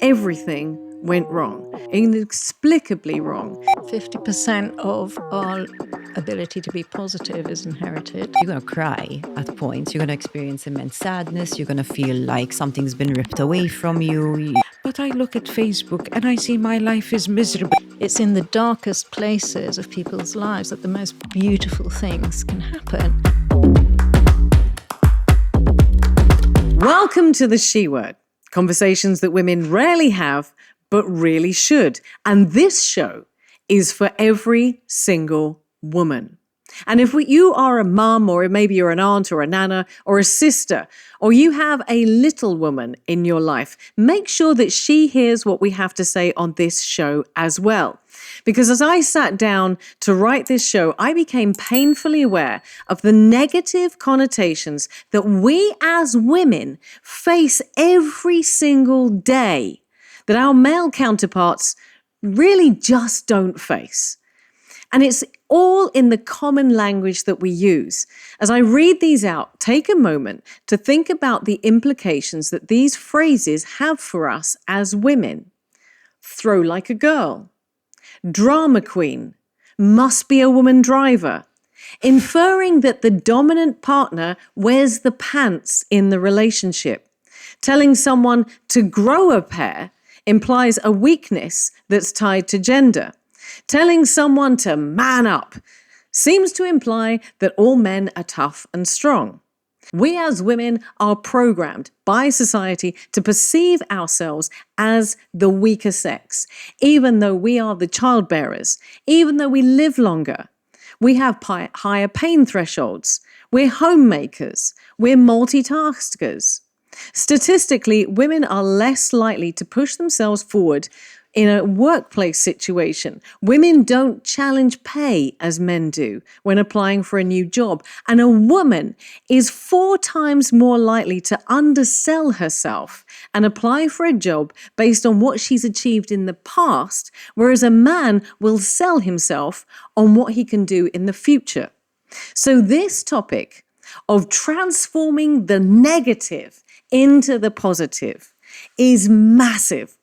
everything went wrong, inexplicably wrong. 50% of our ability to be positive is inherited. You're going to cry at points. You're going to experience immense sadness. You're going to feel like something's been ripped away from you. But I look at Facebook and I see my life is miserable. It's in the darkest places of people's lives that the most beautiful things can happen. Welcome to the She Word, conversations that women rarely have, but really should. And this show is for every single woman. And if you are a mum, or maybe you're an aunt or a nana or a sister, or you have a little woman in your life, make sure that she hears what we have to say on this show as well. Because as I sat down to write this show, I became painfully aware of the negative connotations that we as women face every single day that our male counterparts really just don't face. And it's all in the common language that we use. As I read these out, take a moment to think about the implications that these phrases have for us as women. Throw like a girl. Drama queen. Must be a woman driver. Inferring that the dominant partner wears the pants in the relationship. Telling someone to grow a pair implies a weakness that's tied to gender. Telling someone to man up seems to imply that all men are tough and strong. We as women are programmed by society to perceive ourselves as the weaker sex, even though we are the childbearers, even though we live longer. We have higher pain thresholds. We're homemakers. We're multitaskers. Statistically, women are less likely to push themselves forward in a workplace situation. Women don't challenge pay as men do when applying for a new job. And a woman is 4 times more likely to undersell herself and apply for a job based on what she's achieved in the past, whereas a man will sell himself on what he can do in the future. So this topic of transforming the negative into the positive is massive.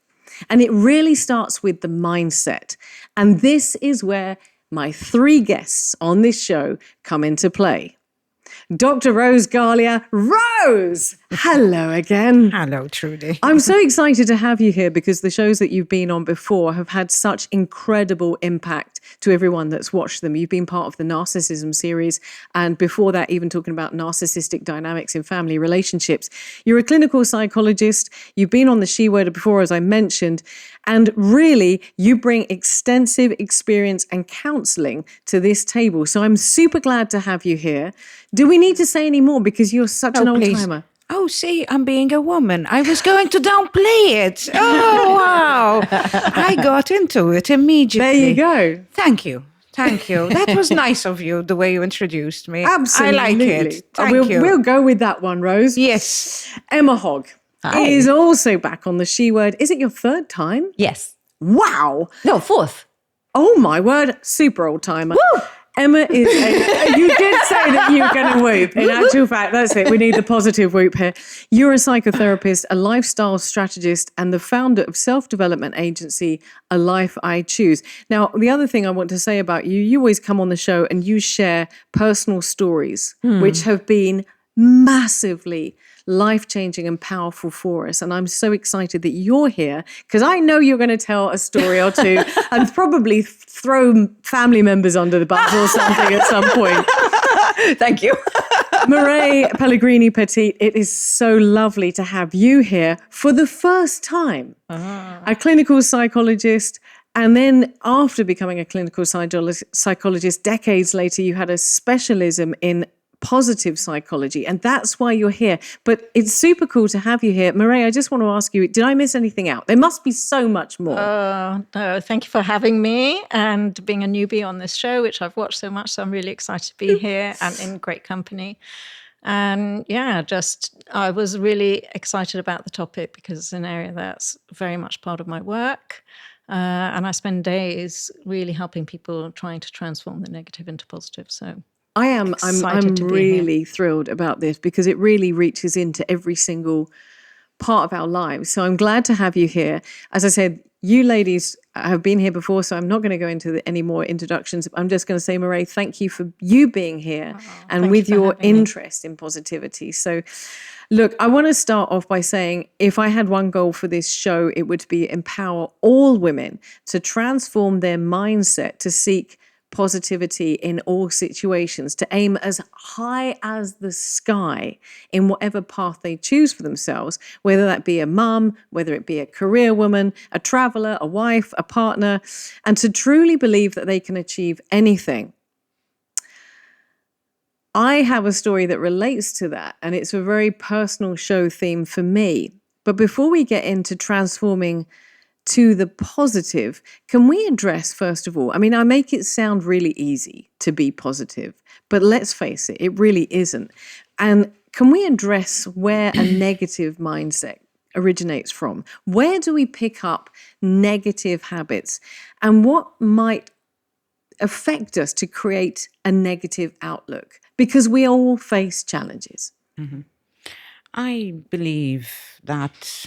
And it really starts with the mindset. And this is where my 3 guests on this show come into play. Dr. Rose Galia. Rose! Hello again. Hello, Trudy. I'm so excited to have you here because the shows that you've been on before have had such incredible impact to everyone that's watched them. You've been part of the Narcissism series, and before that, even talking about narcissistic dynamics in family relationships. You're a clinical psychologist. You've been on the She Word before, as I mentioned, and really, you bring extensive experience and counseling to this table. So I'm super glad to have you here. Do we need to say any more because you're such an old-timer? Oh, see, I'm being a woman. I was going to downplay it. Oh, wow. I got into it immediately. There you go. Thank you. Thank you. That was nice of you, the way you introduced me. Absolutely. I like it. Thank you. We'll go with that one, Rose. Yes. Emma Hogg is also back on the She Word. Is it your 3rd time? Yes. Wow. No, 4th. Oh, my word. Super old-timer. Woo! Emma is you did say that you were going to whoop. In actual fact, that's it. We need the positive whoop here. You're a psychotherapist, a lifestyle strategist, and the founder of self-development agency, A Life I Choose. Now, the other thing I want to say about you, you always come on the show and you share personal stories, which have been massively life-changing and powerful for us. And I'm so excited that you're here because I know you're going to tell a story or two and probably throw family members under the bus or something at some point. Thank you. Mireille Pellegrini Petit, it is so lovely to have you here for the first time. A clinical psychologist. And then after becoming a clinical psychologist, decades later, you had a specialism in positive psychology, and that's why you're here. But it's super cool to have you here. Mireille, I just want to ask you, did I miss anything out? There must be so much more. No, thank you for having me and being a newbie on this show, which I've watched so much, so I'm really excited to be here and in great company. And yeah, I was really excited about the topic because it's an area that's very much part of my work. And I spend days really helping people trying to transform the negative into positive. So I'm really thrilled about this because it really reaches into every single part of our lives. So I'm glad to have you here. As I said, you ladies have been here before, so I'm not going to go into any more introductions. I'm just going to say, Mairead, thank you for you being here and thank with you for your having me. interest in positivity. So look, I want to start off by saying if I had one goal for this show, it would be empower all women to transform their mindset to seek positivity in all situations, to aim as high as the sky in whatever path they choose for themselves, whether that be a mum, whether it be a career woman, a traveler, a wife, a partner, and to truly believe that they can achieve anything. I have a story that relates to that, and it's a very personal show theme for me. But before we get into transforming to the positive, can we address, first of all, I mean, I make it sound really easy to be positive, but let's face it, it really isn't. And can we address where a negative mindset originates from? Where do we pick up negative habits? And what might affect us to create a negative outlook? Because we all face challenges. I believe that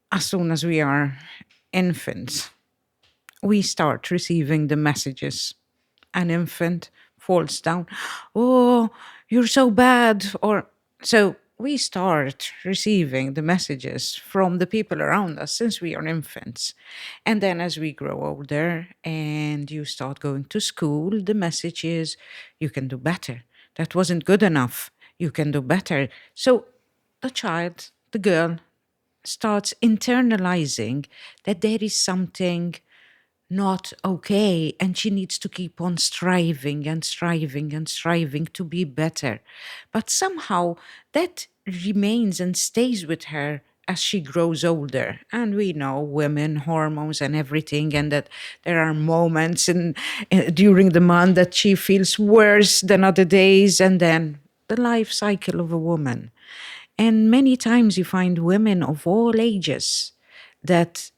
as soon as we are infants, we start receiving the messages. An infant falls down, oh, you're so bad. Or so we start receiving the messages from the people around us since we are infants. And then as we grow older and you start going to school, the message is you can do better. That wasn't good enough. You can do better. So the child, the girl, starts internalizing that there is something not okay and she needs to keep on striving and striving and striving to be better. But somehow that remains and stays with her as she grows older. And we know women, hormones and everything, and that there are moments during the month that she feels worse than other days, and then the life cycle of a woman. And many times you find women of all ages that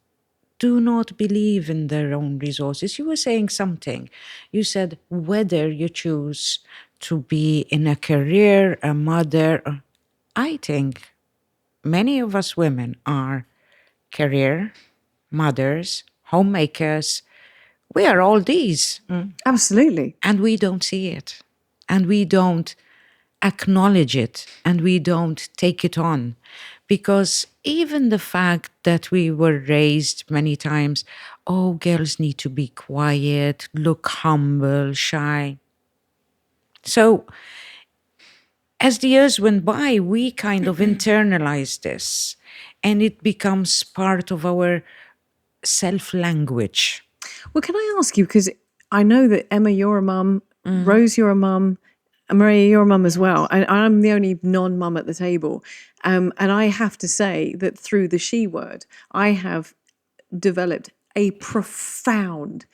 do not believe in their own resources. You were saying something. You said whether you choose to be in a career, a mother. I think many of us women are career, mothers, homemakers. We are all these. Absolutely. And we don't see it. And we don't acknowledge it. And we don't take it on. Because even the fact that we were raised many times, oh, girls need to be quiet, look humble, shy. So as the years went by, we kind of internalized this, and it becomes part of our self-language. Well, can I ask you, because I know that Emma, you're a mum, Rose, you're a mum, and Maria, you're a mum as well. And I'm the only non-mum at the table. And I have to say that through the she word, I have developed a profound,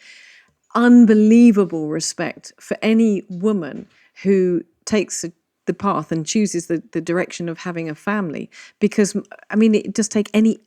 unbelievable respect for any woman who takes the path and chooses the direction of having a family. Because, I mean, it just take any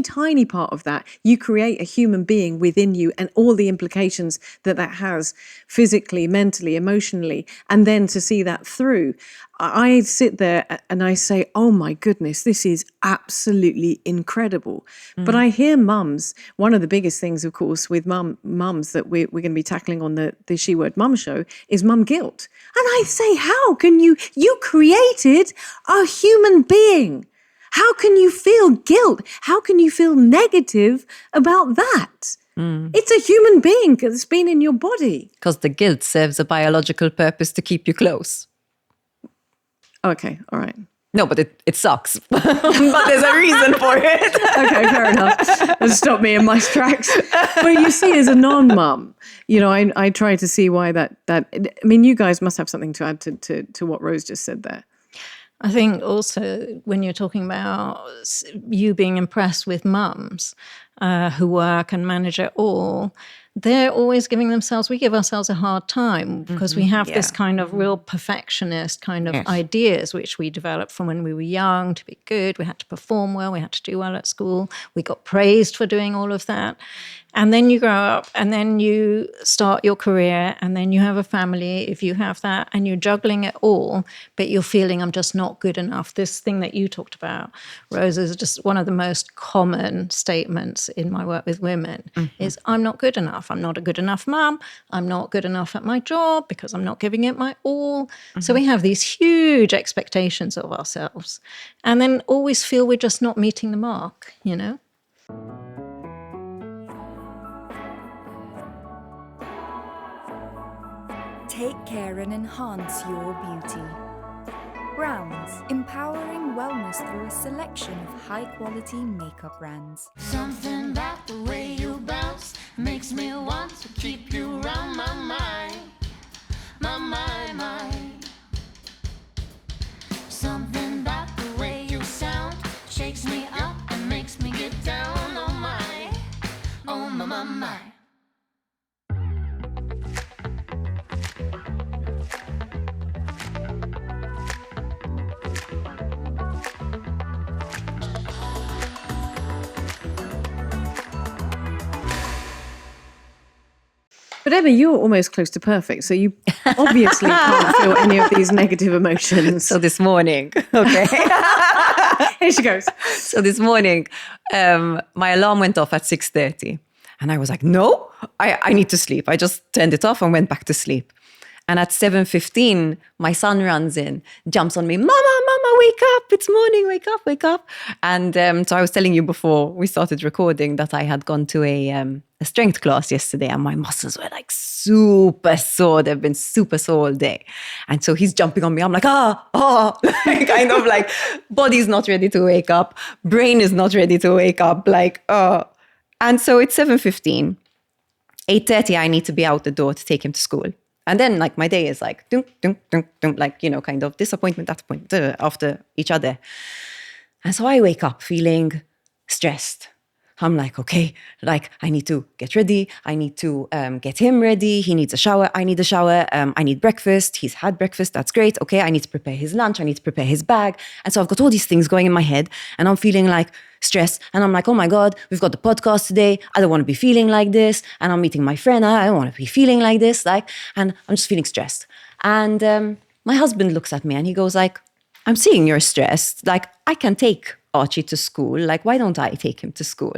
tiny part of that, you create a human being within you and all the implications that has physically, mentally, emotionally, and then to see that through. I sit there and I say, oh my goodness, this is absolutely incredible. But I hear mums, one of the biggest things, of course, with mums that we're going to be tackling on the She Word Mum show is mum guilt. And I say, how can you created a human being. How can you feel guilt? How can you feel negative about that? It's a human being that's been in your body. Because the guilt serves a biological purpose to keep you close. Okay, all right. No, but it sucks. But there's a reason for it. Okay, fair enough. That stopped me in my tracks. But you see, as a non-mum, you know, I try to see why that. I mean, you guys must have something to add to what Rose just said there. I think also when you're talking about you being impressed with mums, who work and manage it all, they're always giving themselves, we give ourselves a hard time because we have this kind of real perfectionist kind of ideas, which we developed from when we were young to be good. We had to perform well. We had to do well at school. We got praised for doing all of that. And then you grow up and then you start your career and then you have a family, if you have that, and you're juggling it all, but you're feeling I'm just not good enough. This thing that you talked about, Rose, is just one of the most common statements in my work with women is I'm not good enough. I'm not a good enough mum. I'm not good enough at my job because I'm not giving it my all. So we have these huge expectations of ourselves and then always feel we're just not meeting the mark, you know? Take care and enhance your beauty. Browns, empowering wellness through a selection of high-quality makeup brands. Something about the way you bounce makes me want to keep you around my mind. Something about the way you sound shakes me up and makes me get down on my. But Emma, you're almost close to perfect, so you obviously can't feel any of these negative emotions. So this morning, okay. Here she goes. So this morning, my alarm went off at 6:30. And I was like, no, I need to sleep. I just turned it off and went back to sleep. And at 7:15, my son runs in, jumps on me, Mama, wake up, it's morning, wake up. And so I was telling you before we started recording that I had gone to a strength class yesterday and my muscles were like super sore. They've been super sore all day. And so he's jumping on me. I'm like, kind of like body's not ready to wake up. Brain is not ready to wake up. And so it's 7:15, 8:30, I need to be out the door to take him to school. And then like my day is like, dunk, dunk, dunk, dunk, like, you know, kind of this appointment, that appointment, after each other. And so I wake up feeling stressed. I'm like, okay, like I need to get ready. I need to get him ready. He needs a shower. I need a shower. I need breakfast. He's had breakfast. That's great. Okay, I need to prepare his lunch. I need to prepare his bag. And so I've got all these things going in my head and I'm feeling like stressed. And I'm like, oh my God, we've got the podcast today. I don't want to be feeling like this. And I'm meeting my friend. I don't want to be feeling like this. And I'm just feeling stressed. And my husband looks at me and he goes like, I'm seeing you're stressed. Like I can take Archie to school. Like, why don't I take him to school?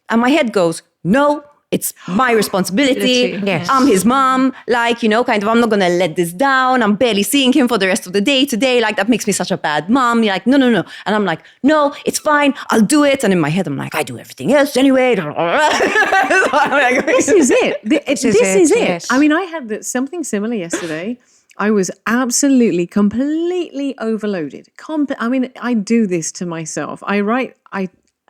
And my head goes, no, it's my responsibility. Yes. I'm his mom. Like, you know, kind of, I'm not going to let this down. I'm barely seeing him for the rest of the day today. Like, that makes me such a bad mom. You're like, no. And I'm like, no, it's fine. I'll do it. And in my head, I'm like, I do everything else anyway. So I'm like, This is it. This is it. yes. I mean, I had something similar yesterday. I was absolutely, completely overloaded. I do this to myself.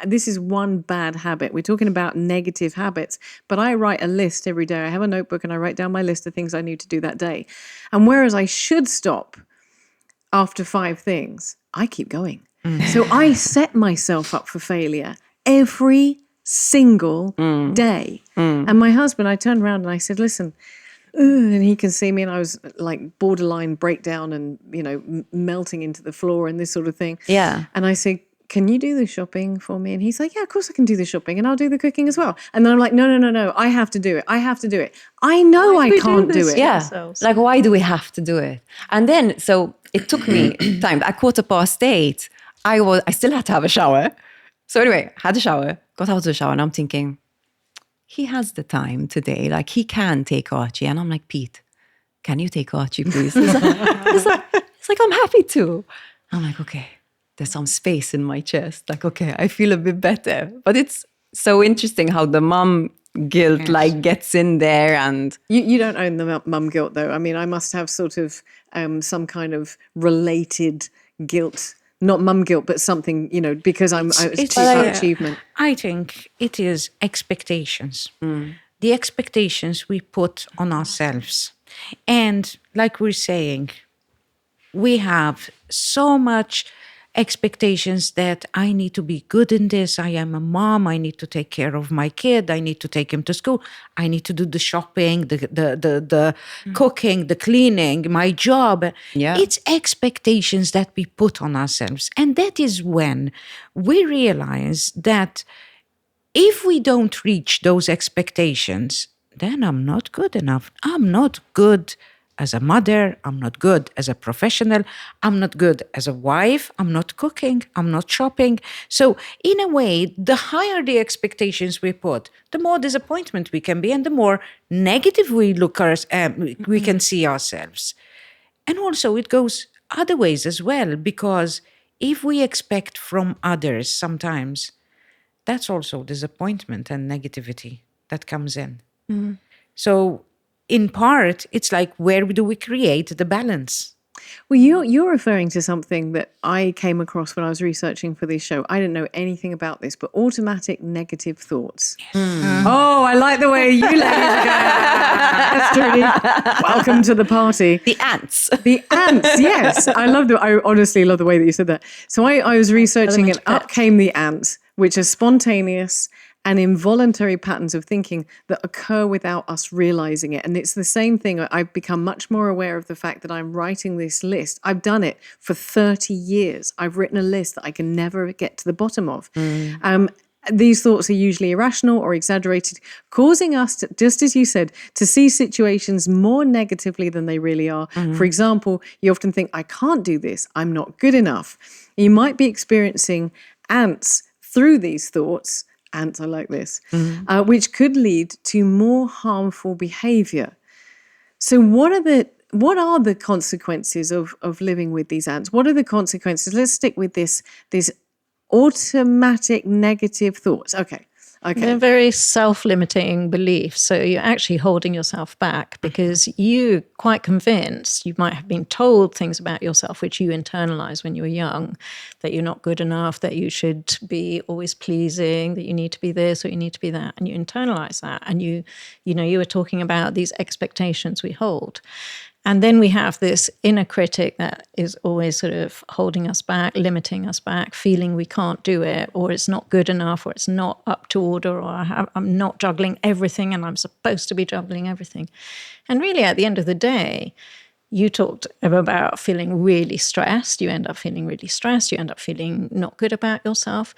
This is one bad habit. We're talking about negative habits, but I write a list every day. I have a notebook and I write down my list of things I need to do that day. And whereas I should stop after 5 things, I keep going. So I set myself up for failure every single day. And my husband, I turned around and I said, listen, and he can see me and I was like borderline breakdown and, you know, melting into the floor and this sort of thing. Yeah. And I said, can you do the shopping for me? And he's like, yeah, of course I can do the shopping and I'll do the cooking as well. And then I'm like, no, I have to do it. I know I can't do it. Yeah. ourselves? Like, why do we have to do it? And then, so it took me time. At 8:15, I still had to have a shower. So anyway, had a shower, got out of the shower and I'm thinking, he has the time today. Like, he can take Archie. And I'm like, Pete, can you take Archie, please? It's like, I'm happy to. I'm like, okay, there's some space in my chest. Like, okay, I feel a bit better. But it's so interesting how the mum guilt like gets in there. And You don't own the mum guilt though. I mean, I must have sort of some kind of related guilt. Not mum guilt, but something, you know, because it's about achievement. I think it is expectations. The expectations we put on ourselves. And like we're saying, we have so much expectations that I need to be good in this. I am a mom. I need to take care of my kid. I need to take him to school. I need to do the shopping, the cooking, the cleaning, my job. Yeah. It's expectations that we put on ourselves. And that is when we realize that if we don't reach those expectations, then I'm not good enough. I'm not good as a mother. I'm not good as a professional. I'm not good as a wife. I'm not cooking. I'm not shopping. So in a way, the higher the expectations we put, the more disappointment we can be and the more negative we can see ourselves. And also it goes other ways as well, because if we expect from others sometimes, that's also disappointment and negativity that comes in. So in part, it's like, where do we create the balance? Well, you're referring to something that I came across when I was researching for this show. I didn't know anything about this, but automatic negative thoughts. Yes. Oh, I like the way you ladies are going. That's Trudy. Welcome to the party. The ants. The ants, yes. I honestly love the way that you said that. So I was researching and up came the ants, which are spontaneous and involuntary patterns of thinking that occur without us realizing it. And it's the same thing. I've become much more aware of the fact that I'm writing this list. I've done it for 30 years. I've written a list that I can never get to the bottom of. These thoughts are usually irrational or exaggerated, causing us to, just as you said, to see situations more negatively than they really are. For example, you often think, I can't do this. I'm not good enough. You might be experiencing ants through these thoughts. Ants, I like this, which could lead to more harmful behavior. So what are the consequences of living with these ants? What are the consequences? Let's stick with this automatic negative thoughts. Okay. They're very self-limiting beliefs. So you're actually holding yourself back because you're quite convinced, you might have been told things about yourself which you internalize when you were young, that you're not good enough, that you should be always pleasing, that you need to be this or you need to be that. And you internalize that. And you were talking about these expectations we hold. And then we have this inner critic that is always sort of holding us back, limiting us back, feeling we can't do it, or it's not good enough, or it's not up to order, or I'm not juggling everything and I'm supposed to be juggling everything. And really, at the end of the day, you talked about feeling really stressed. You end up feeling really stressed. You end up feeling not good about yourself.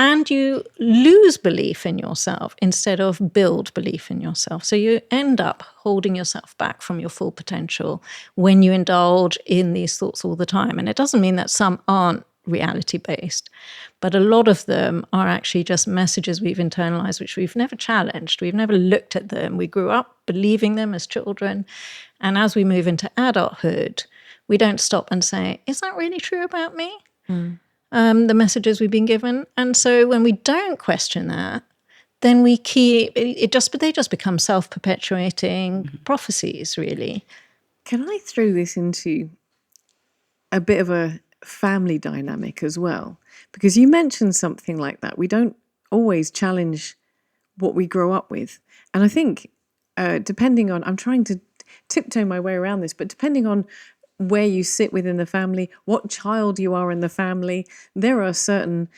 And you lose belief in yourself instead of build belief in yourself. So you end up holding yourself back from your full potential when you indulge in these thoughts all the time. And it doesn't mean that some aren't reality-based, but a lot of them are actually just messages we've internalized, which we've never challenged. We've never looked at them. We grew up believing them as children. And as we move into adulthood, we don't stop and say, is that really true about me? The messages we've been given. And so when we don't question that, then we keep they just become self-perpetuating prophecies, really. Can I throw this into a bit of a family dynamic as well? Because you mentioned something like that. We don't always challenge what we grow up with. And I think depending on, I'm trying to tiptoe my way around this, but depending on where you sit within the family, what child you are in the family, there are certain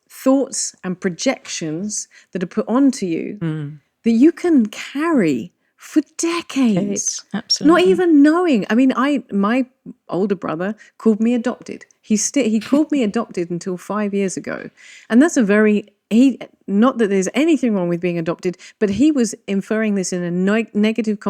thoughts and projections that are put onto you that you can carry for decades. Absolutely. Not even knowing. I mean, my older brother called me adopted. He called me adopted until 5 years ago, and that's not that there's anything wrong with being adopted, but he was inferring this in a negative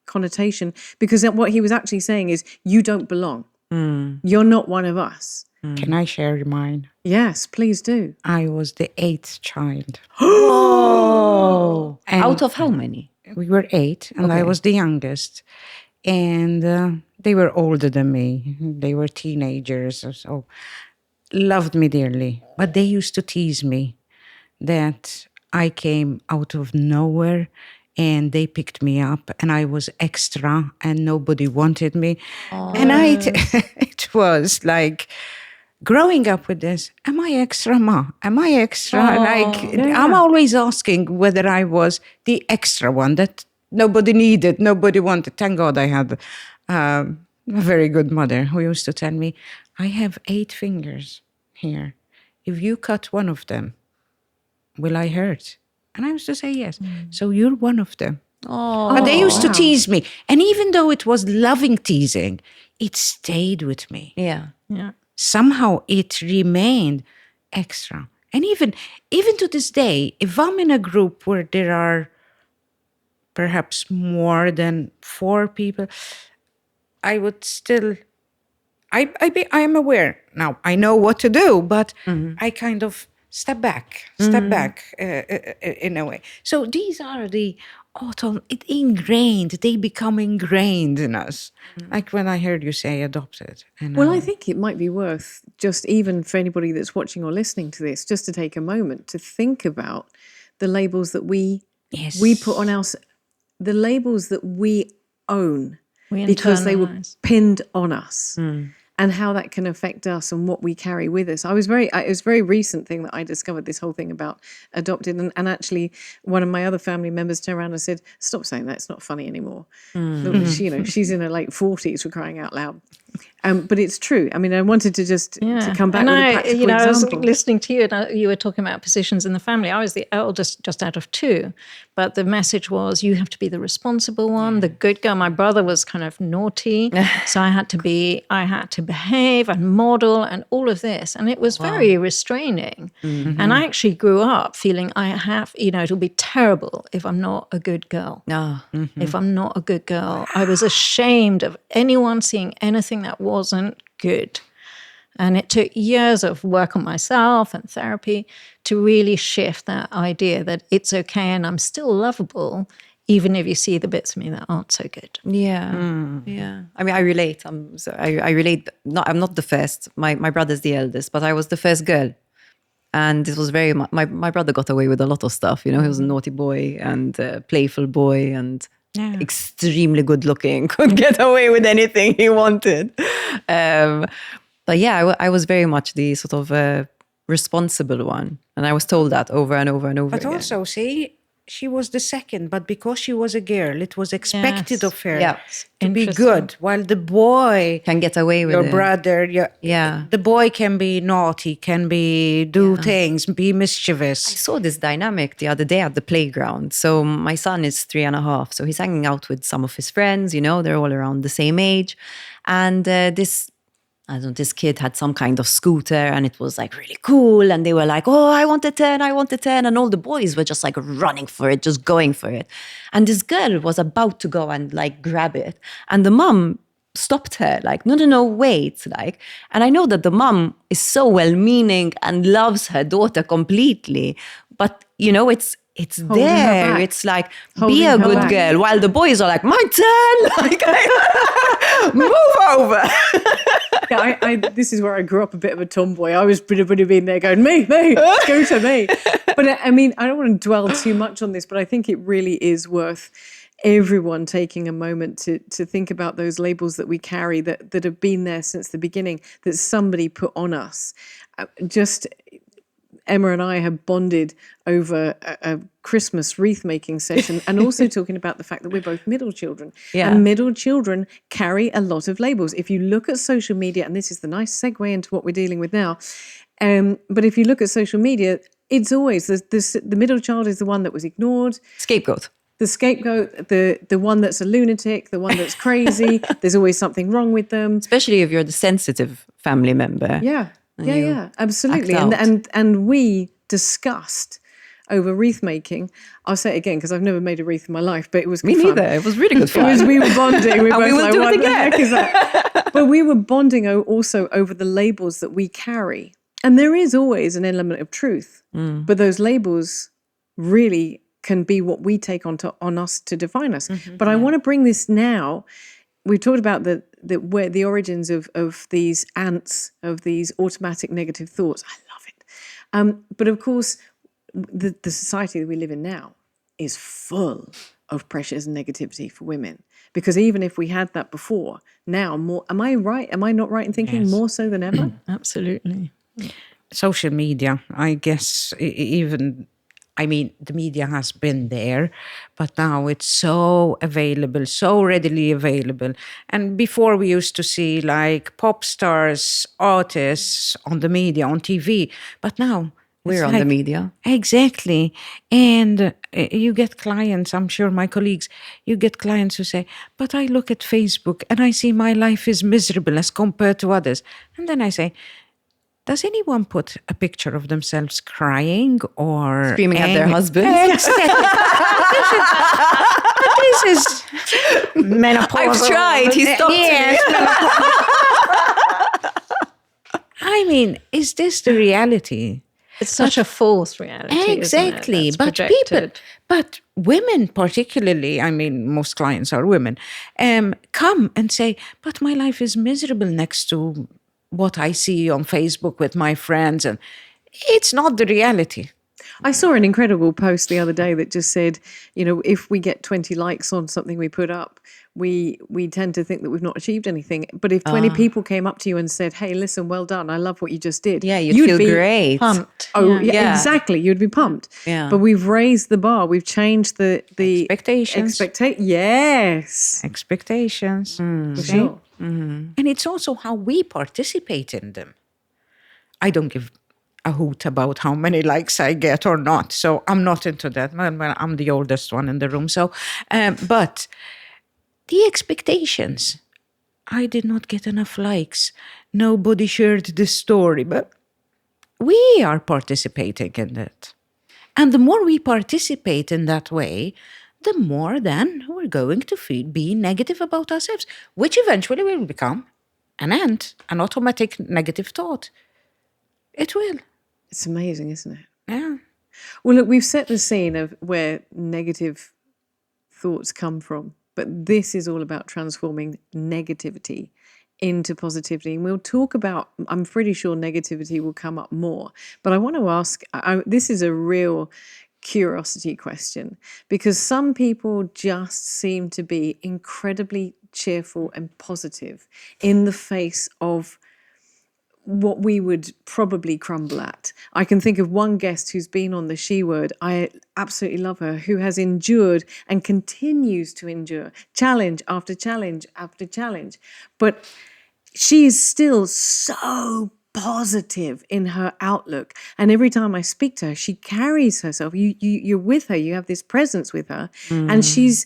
connotation, because what he was actually saying is, you don't belong. You're not one of us. Can I share mine? Yes, please do. I was the 8th child. Oh! And Out of how many? we were 8, and I was the youngest. And they were older than me. They were teenagers, so loved me dearly. But they used to tease me that I came out of nowhere and they picked me up and I was extra and nobody wanted me. And it was like growing up with this, am I extra, Ma? Am I extra? I'm always asking whether I was the extra one that nobody needed, nobody wanted. Thank God I had a very good mother who used to tell me, I have 8 fingers here. If you cut one of them, will I hurt? And I used to say yes. So you're one of them. Oh, But they used to wow. tease me. And even though it was loving teasing, it stayed with me. yeah. Yeah. Somehow it remained extra. And even to this day, if I'm in a group where there are perhaps more than 4 people, I would still, I am aware now. I know what to do, but I kind of step back in a way. So these are the they become ingrained in us. Like when I heard you say adopted. And, Well, I think it might be worth just even for anybody that's watching or listening to this, just to take a moment to think about the labels that we put on the labels that we own We because they were internalise. pinned on us. And how that can affect us and what we carry with us. It was a very recent thing that I discovered, this whole thing about adopted. And actually, one of my other family members turned around and said, "Stop saying that. It's not funny anymore." Look, she's in her late 40s, for crying out loud. But it's true. I mean, I wanted to just to come back and with a I, practical I was example. listening to you, and you were talking about positions in the family. I was the eldest, just out of 2, but the message was you have to be the responsible one, the good girl. My brother was kind of naughty, so I had to behave and model and all of this, and it was very restraining. And I actually grew up feeling it'll be terrible if I'm not a good girl. Ah. If I'm not a good girl, I was ashamed of anyone seeing anything that wasn't good. And it took years of work on myself and therapy to really shift that idea that it's okay and I'm still lovable, even if you see the bits of me that aren't so good. Yeah, yeah. I mean, I relate. I relate. I'm not the first. My brother's the eldest, but I was the first girl, and it was very much. My brother got away with a lot of stuff. He was a naughty boy and a playful boy and extremely good looking. Could get away with anything he wanted. But yeah, I was very much the sort of responsible one, and I was told that over and over and over But again. also, see, she was the second, but because she was a girl, it was expected Yes. of her Yeah. to be Interesting. good, while the boy, Can get away with your it. brother, Yeah. the boy can be naughty, can do things, be mischievous. I saw this dynamic the other day at the playground. So my son is 3.5, so he's hanging out with some of his friends. They're all around the same age, and this kid had some kind of scooter and it was like really cool. And they were like, "Oh, I want a 10, I want a 10." And all the boys were just like running for it, just going for it. And this girl was about to go and like grab it. And the mom stopped her, like, no, wait. And I know that the mom is so well-meaning and loves her daughter completely. But, it's Holding her there. back. It's like, Holding be a her good back. girl. While the boys are like, "My turn." Like, move over. Yeah, this is where I grew up a bit of a tomboy. I was pretty being there going, me, scooter, me. But I mean, I don't want to dwell too much on this, but I think it really is worth everyone taking a moment to think about those labels that we carry that have been there since the beginning, that somebody put on us. Emma and I have bonded over a Christmas wreath making session and also talking about the fact that we're both middle children. Yeah. And middle children carry a lot of labels. If you look at social media, and this is the nice segue into what we're dealing with now, but if you look at social media, it's always the middle child is the one that was ignored. Scapegoat. The scapegoat, the one that's a lunatic, the one that's crazy. There's always something wrong with them. Especially if you're the sensitive family member. Yeah, absolutely. act out. And we discussed over wreath making. I'll say it again because I've never made a wreath in my life, but it was Me good fun. neither. It was really good fun. We were bonding. We And both we will like, do it what the again. heck is that? But we were bonding also over the labels that we carry. And there is always an element of truth, but those labels really can be what we take on us to define us. But I want to bring this now. We've talked about where the origins of these ants, of these automatic negative thoughts. I love it. But of course, the society that we live in now is full of pressures and negativity for women. Because even if we had that before, now more, am I right? Am I not right in thinking more so than ever? Absolutely. Social media, I guess, even I mean, the media has been there, but now it's so available, so readily available. And before we used to see like pop stars, artists on the media, on TV, but now We're it's on the media. Exactly. And you get clients, I'm sure my colleagues, you get clients who say, but I look at Facebook and I see my life is miserable as compared to others. And then I say, does anyone put a picture of themselves crying or Screaming at their angry? husband. Exactly. this is Menopause. I've tried. He stopped yes, I mean, is this the reality? It's such a false reality. Exactly. Isn't it? But people, but women particularly, I mean, most clients are women, come and say, but my life is miserable next to what I see on Facebook with my friends. And it's not the reality. I saw an incredible post the other day that just said, you know, if we get 20 likes on something we put up, we tend to think that we've not achieved anything. But if 20 people came up to you and said, hey, listen, well done, I love what you just did. Yeah, you'd feel be great. pumped. Oh, yeah, Yeah. exactly. You'd be pumped. Yeah. But we've raised the bar. We've changed the Expectations. Yes. Expectations. For sure. And it's also how we participate in them. I don't give a hoot about how many likes I get or not. So I'm not into that. Well, I'm the oldest one in the room. So, but the expectations. I did not get enough likes. Nobody shared this story. But we are participating in it. And the more we participate in that way, the more then we're going to be negative about ourselves, which eventually will become an automatic negative thought. It will. It's amazing, isn't it? Yeah. Well, look, we've set the scene of where negative thoughts come from, but this is all about transforming negativity into positivity. And we'll talk about, I'm pretty sure negativity will come up more, but I want to ask, this is a real curiosity question, because some people just seem to be incredibly cheerful and positive in the face of what we would probably crumble at. I can think of one guest who's been on the She Word. I absolutely love her, who has endured and continues to endure challenge after challenge after challenge. But she is still so positive in her outlook. And every time I speak to her, she carries herself. You're with her, you have this presence with her, and she's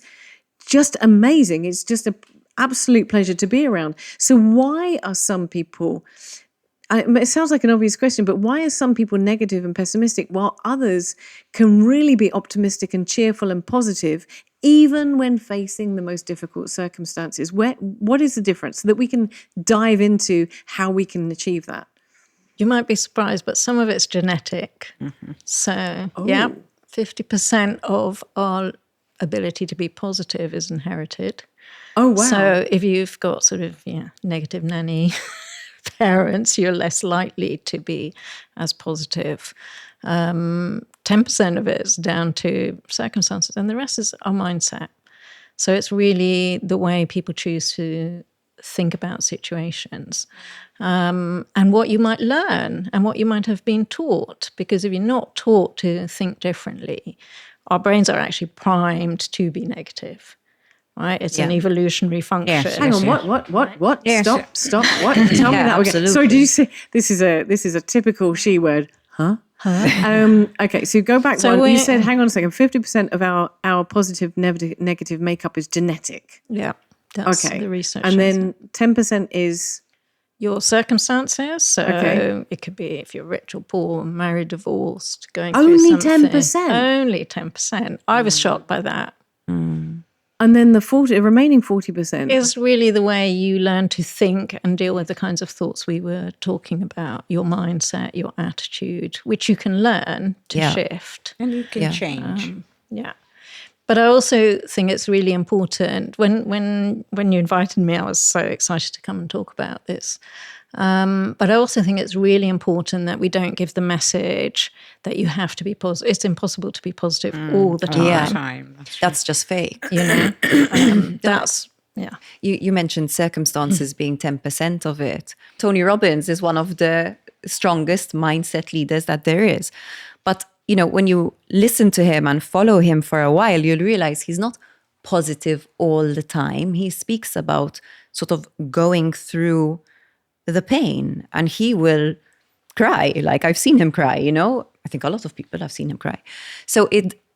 just amazing. It's just an absolute pleasure to be around. So why are some people... it sounds like an obvious question, but why are some people negative and pessimistic while others can really be optimistic and cheerful and positive even when facing the most difficult circumstances? What is the difference, so that we can dive into how we can achieve that? You might be surprised, but some of it's genetic. So, yeah, 50% of our ability to be positive is inherited. Oh, wow. So if you've got sort of negative nanny parents, you're less likely to be as positive. 10% of it is down to circumstances, and the rest is our mindset. So it's really the way people choose to think about situations, and what you might learn and what you might have been taught. Because if you're not taught to think differently, our brains are actually primed to be negative. Right, it's an evolutionary function. Yes, Hang on, what? Yes. Stop, what? Tell me that again. absolutely. Sorry, did you say this is a typical She Word? Huh? Okay, so go back So one. You we're- said, hang on a second, 50% of our positive negative makeup is genetic. Yeah, that's Okay. the research. And shows. then 10% is Your circumstances. So Okay. it could be if you're rich or poor, married, divorced, going through only something. 10%. Only 10%. I was shocked by that. And then the remaining 40% Is really the way you learn to think and deal with the kinds of thoughts we were talking about, your mindset, your attitude, which you can learn to shift. And you can change. Yeah. But I also think it's really important. When you invited me, I was so excited to come and talk about this. But I also think it's really important that we don't give the message that you have to be positive. It's impossible to be positive all the time. Yeah. That's just fake. You know, that's, yeah. You mentioned circumstances being 10% of it. Tony Robbins is one of the strongest mindset leaders that there is. But when you listen to him and follow him for a while, you'll realize he's not positive all the time. He speaks about sort of going through the pain, and he will cry. Like, I've seen him cry, I think a lot of people have seen him cry. So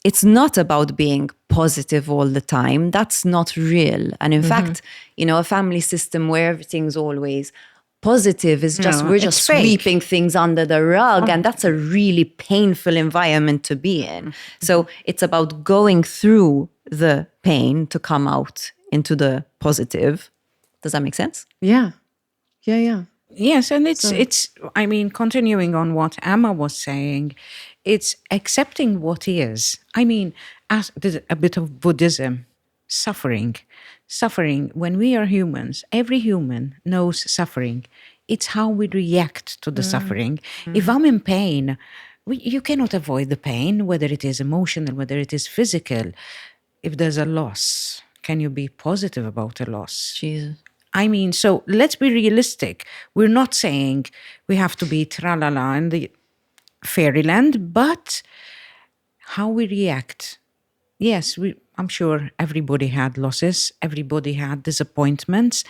it's not about being positive all the time. That's not real. And in fact, a family system where everything's always positive is just, we're just it's fake. sweeping things under the rug. And that's a really painful environment to be in. So it's about going through the pain to come out into the positive. Does that make sense? Yeah. Yeah, yeah. Yes, and it's I mean, continuing on what Emma was saying, it's accepting what is. I mean, as there's a bit of Buddhism, suffering. Suffering, when we are humans, every human knows suffering. It's how we react to the suffering. If I'm in pain, you cannot avoid the pain, whether it is emotional, whether it is physical. If there's a loss, can you be positive about a loss? Jesus. I mean, so let's be realistic. We're not saying we have to be tra-la-la in the fairyland, but how we react. Yes, I'm sure everybody had losses, everybody had disappointments,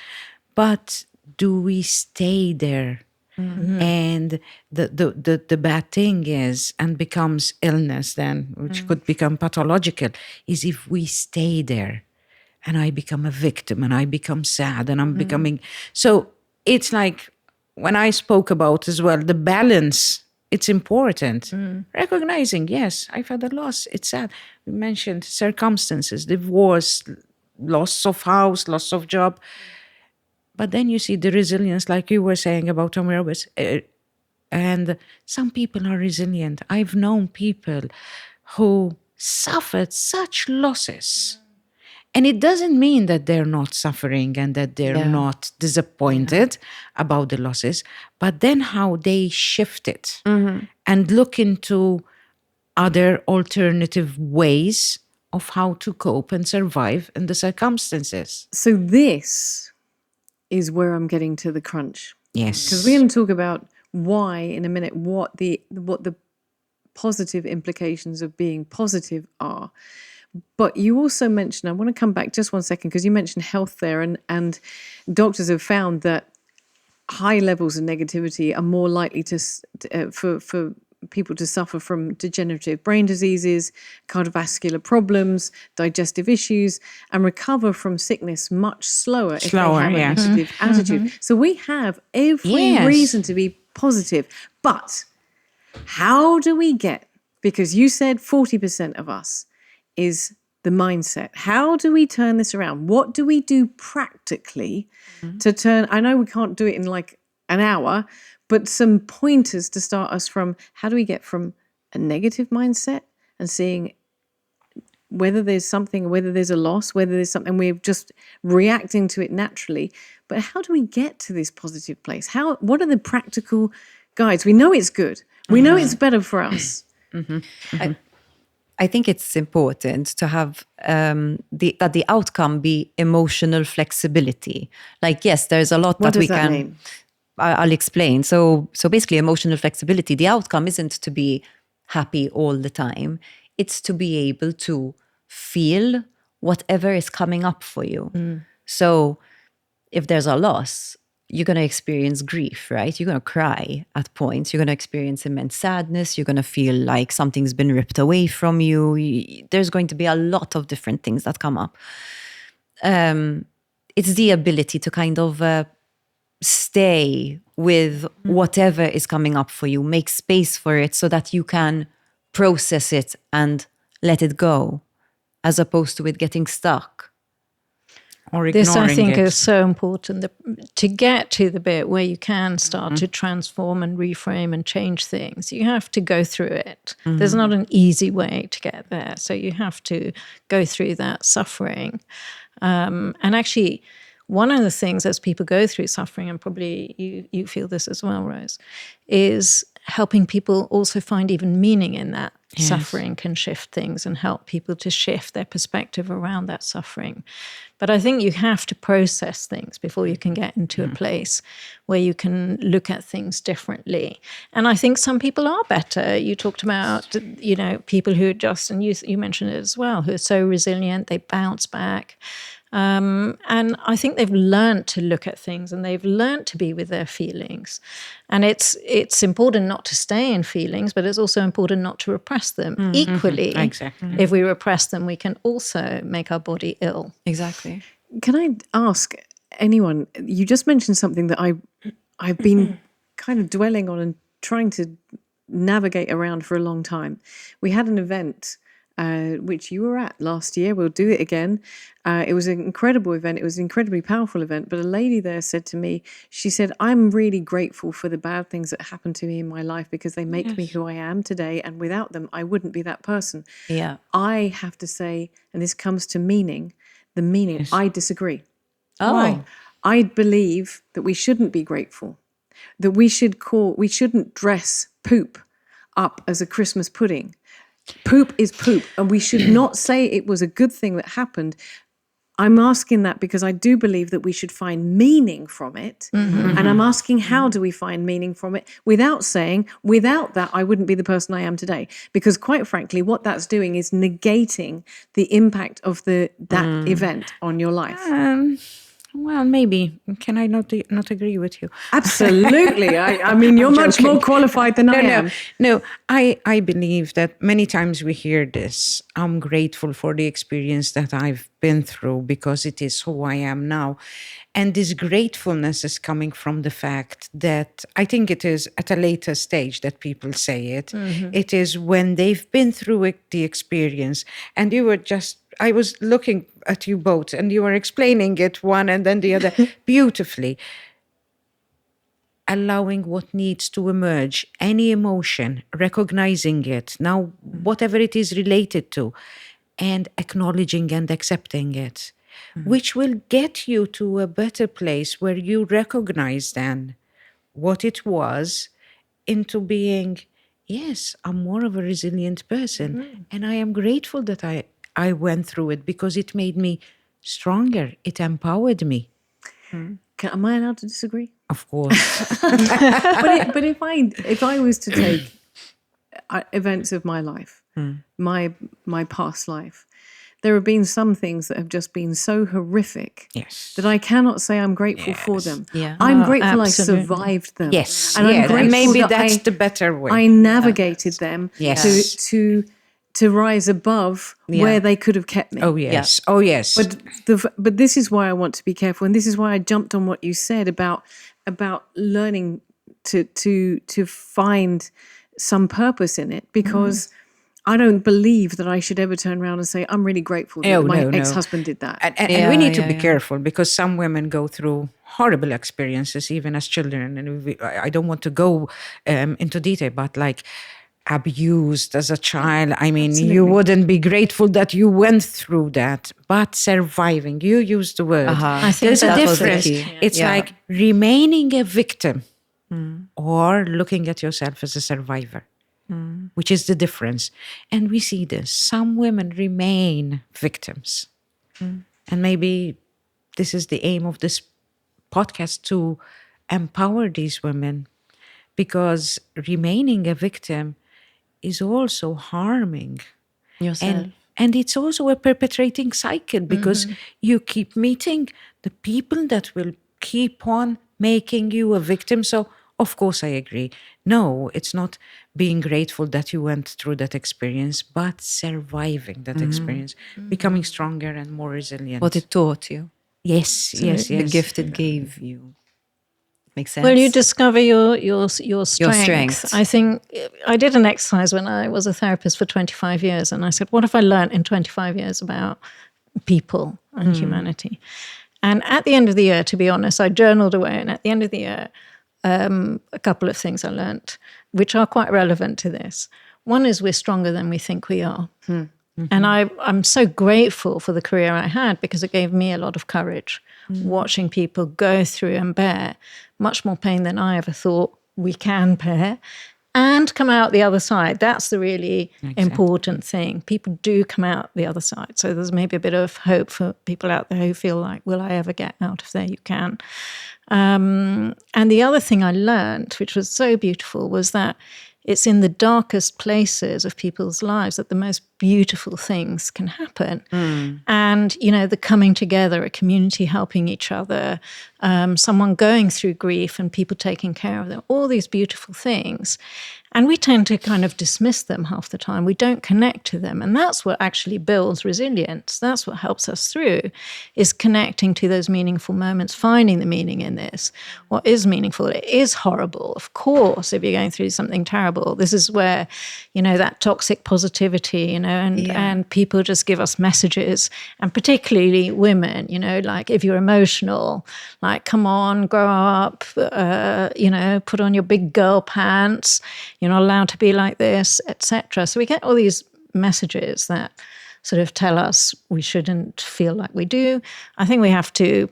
but do we stay there? And the bad thing is, and becomes illness then, which could become pathological, is if we stay there. And I become a victim, and I become sad, and I'm becoming... So it's like, when I spoke about as well, the balance, it's important. Recognizing, yes, I've had a loss, it's sad. We mentioned circumstances, divorce, loss of house, loss of job. But then you see the resilience, like you were saying about Tommy Roberts. And some people are resilient. I've known people who suffered such losses. And it doesn't mean that they're not suffering and that they're not disappointed about the losses, but then how they shift it and look into other alternative ways of how to cope and survive in the circumstances. So this is where I'm getting to the crunch. Yes. Because we're going to talk about why in a minute, what the positive implications of being positive are. But you also mentioned, I want to come back just one second, because you mentioned health there, and doctors have found that high levels of negativity are more likely for people to suffer from degenerative brain diseases, cardiovascular problems, digestive issues, and recover from sickness much slower if they have a negative attitude. So we have every reason to be positive. But how do we get, because you said 40% of us is the mindset. How do we turn this around? What do we do practically to turn, I know we can't do it in like an hour, but some pointers to start us from, how do we get from a negative mindset and seeing whether there's something, whether there's a loss, whether there's something, we're just reacting to it naturally. But how do we get to this positive place? What are the practical guides? We know it's good. We know it's better for us. I think it's important to have that the outcome be emotional flexibility. Like, yes, there's a lot What that we does that can. mean? I'll explain. So basically, emotional flexibility. The outcome isn't to be happy all the time. It's to be able to feel whatever is coming up for you. So if there's a loss, you're going to experience grief, right? You're going to cry at points. You're going to experience immense sadness. You're going to feel like something's been ripped away from you. There's going to be a lot of different things that come up. It's the ability to kind of stay with whatever is coming up for you, make space for it so that you can process it and let it go, as opposed to it getting stuck. Or ignoring This, I think, it. is so important to get to the bit where you can start to transform and reframe and change things. You have to go through it. There's not an easy way to get there. So you have to go through that suffering. And actually, one of the things as people go through suffering, and probably you feel this as well, Rose, is helping people also find even meaning in that suffering can shift things and help people to shift their perspective around that suffering. But I think you have to process things before you can get into a place where you can look at things differently. And I think some people are better. You talked about, people who are just, and you mentioned it as well, who are so resilient, they bounce back. And I think they've learned to look at things and they've learned to be with their feelings. And it's important not to stay in feelings, but it's also important not to repress them. Equally, Exactly. if we repress them, we can also make our body ill. Exactly. Can I ask anyone? You just mentioned something that I've been kind of dwelling on and trying to navigate around for a long time. We had an event which you were at last year. We'll do it again. It was an incredible event. It was an incredibly powerful event. But a lady there said to me, she said, I'm really grateful for the bad things that happened to me in my life because they make me who I am today. And without them, I wouldn't be that person. Yeah. I have to say, and this comes to meaning, the meaning, I disagree. Oh. Why? I believe that we shouldn't be grateful, that we shouldn't dress poop up as a Christmas pudding. Poop is poop, and we should not say it was a good thing that happened. I'm asking that because I do believe that we should find meaning from it. And I'm asking, how do we find meaning from it without saying, without that, I wouldn't be the person I am today? Because quite frankly, what that's doing is negating the impact of that event on your life. Well, maybe. Can I not agree with you? Absolutely. I mean, you're much more qualified than I am. No, I believe that many times we hear this. I'm grateful for the experience that I've been through because it is who I am now. And this gratefulness is coming from the fact that I think it is at a later stage that people say it. It is when they've been through the experience. And I was looking at you both and you were explaining it one and then the other beautifully. Allowing what needs to emerge, any emotion, recognizing it, now whatever it is related to, and acknowledging and accepting it, which will get you to a better place where you recognize then what it was into being, yes, I'm more of a resilient person. And I am grateful that I went through it because it made me stronger. It empowered me. Am I allowed to disagree? Of course. But if I was to take events of my life, my past life, there have been some things that have just been so horrific that I cannot say I'm grateful for them. Yeah. I'm grateful absolutely. I survived them. Yes, and I'm and grateful maybe that that's the better way. I navigated them Yes. to rise above where they could have kept me. Oh yes, oh yes. But this is why I want to be careful, and this is why I jumped on what you said about learning to find some purpose in it, because I don't believe that I should ever turn around and say, I'm really grateful that my ex-husband did that. And we need to be careful because some women go through horrible experiences even as children. And I don't want to go into detail, but like abused as a child. I mean, you wouldn't be grateful that you went through that, but surviving, you used the word. I think There's a that was the difference. key. It's like remaining a victim or looking at yourself as a survivor. Which is the difference. And we see this. Some women remain victims. And maybe this is the aim of this podcast, to empower these women, because remaining a victim is also harming Yourself. And it's also a perpetrating cycle, because you keep meeting the people that will keep on making you a victim. So of course, I agree. No, it's not being grateful that you went through that experience, but surviving that experience, becoming stronger and more resilient. What it taught you. Yes, yes. The gift it gave you. Makes sense. Well, you discover your strengths. strengths. I think I did an exercise when I was a therapist for 25 years, and I said, what have I learned in 25 years about people and humanity? And at the end of the year, to be honest, I journaled away, and at the end of the year, a couple of things I learnt, which are quite relevant to this. One is we're stronger than we think we are. And I'm so grateful for the career I had, because it gave me a lot of courage, watching people go through and bear much more pain than I ever thought we can bear. and come out the other side. That's the really important thing. People do come out the other side. So there's maybe a bit of hope for people out there who feel like, will I ever get out of there? You can. And the other thing I learned, which was so beautiful, was that it's in the darkest places of people's lives that the most beautiful things can happen. And, you know, the coming together, a community helping each other, someone going through grief and people taking care of them, all these beautiful things. And we tend to kind of dismiss them half the time. We don't connect to them. And that's what actually builds resilience. That's what helps us through, is connecting to those meaningful moments, finding the meaning in this. What is meaningful? It is horrible, of course, if you're going through something terrible. This is where, you know, that toxic positivity, you know, and people just give us messages, and particularly women, you know, like if you're emotional, like, come on, grow up, you know, put on your big girl pants, you're not allowed to be like this, etc. So we get all these messages that sort of tell us we shouldn't feel like we do. I think we have to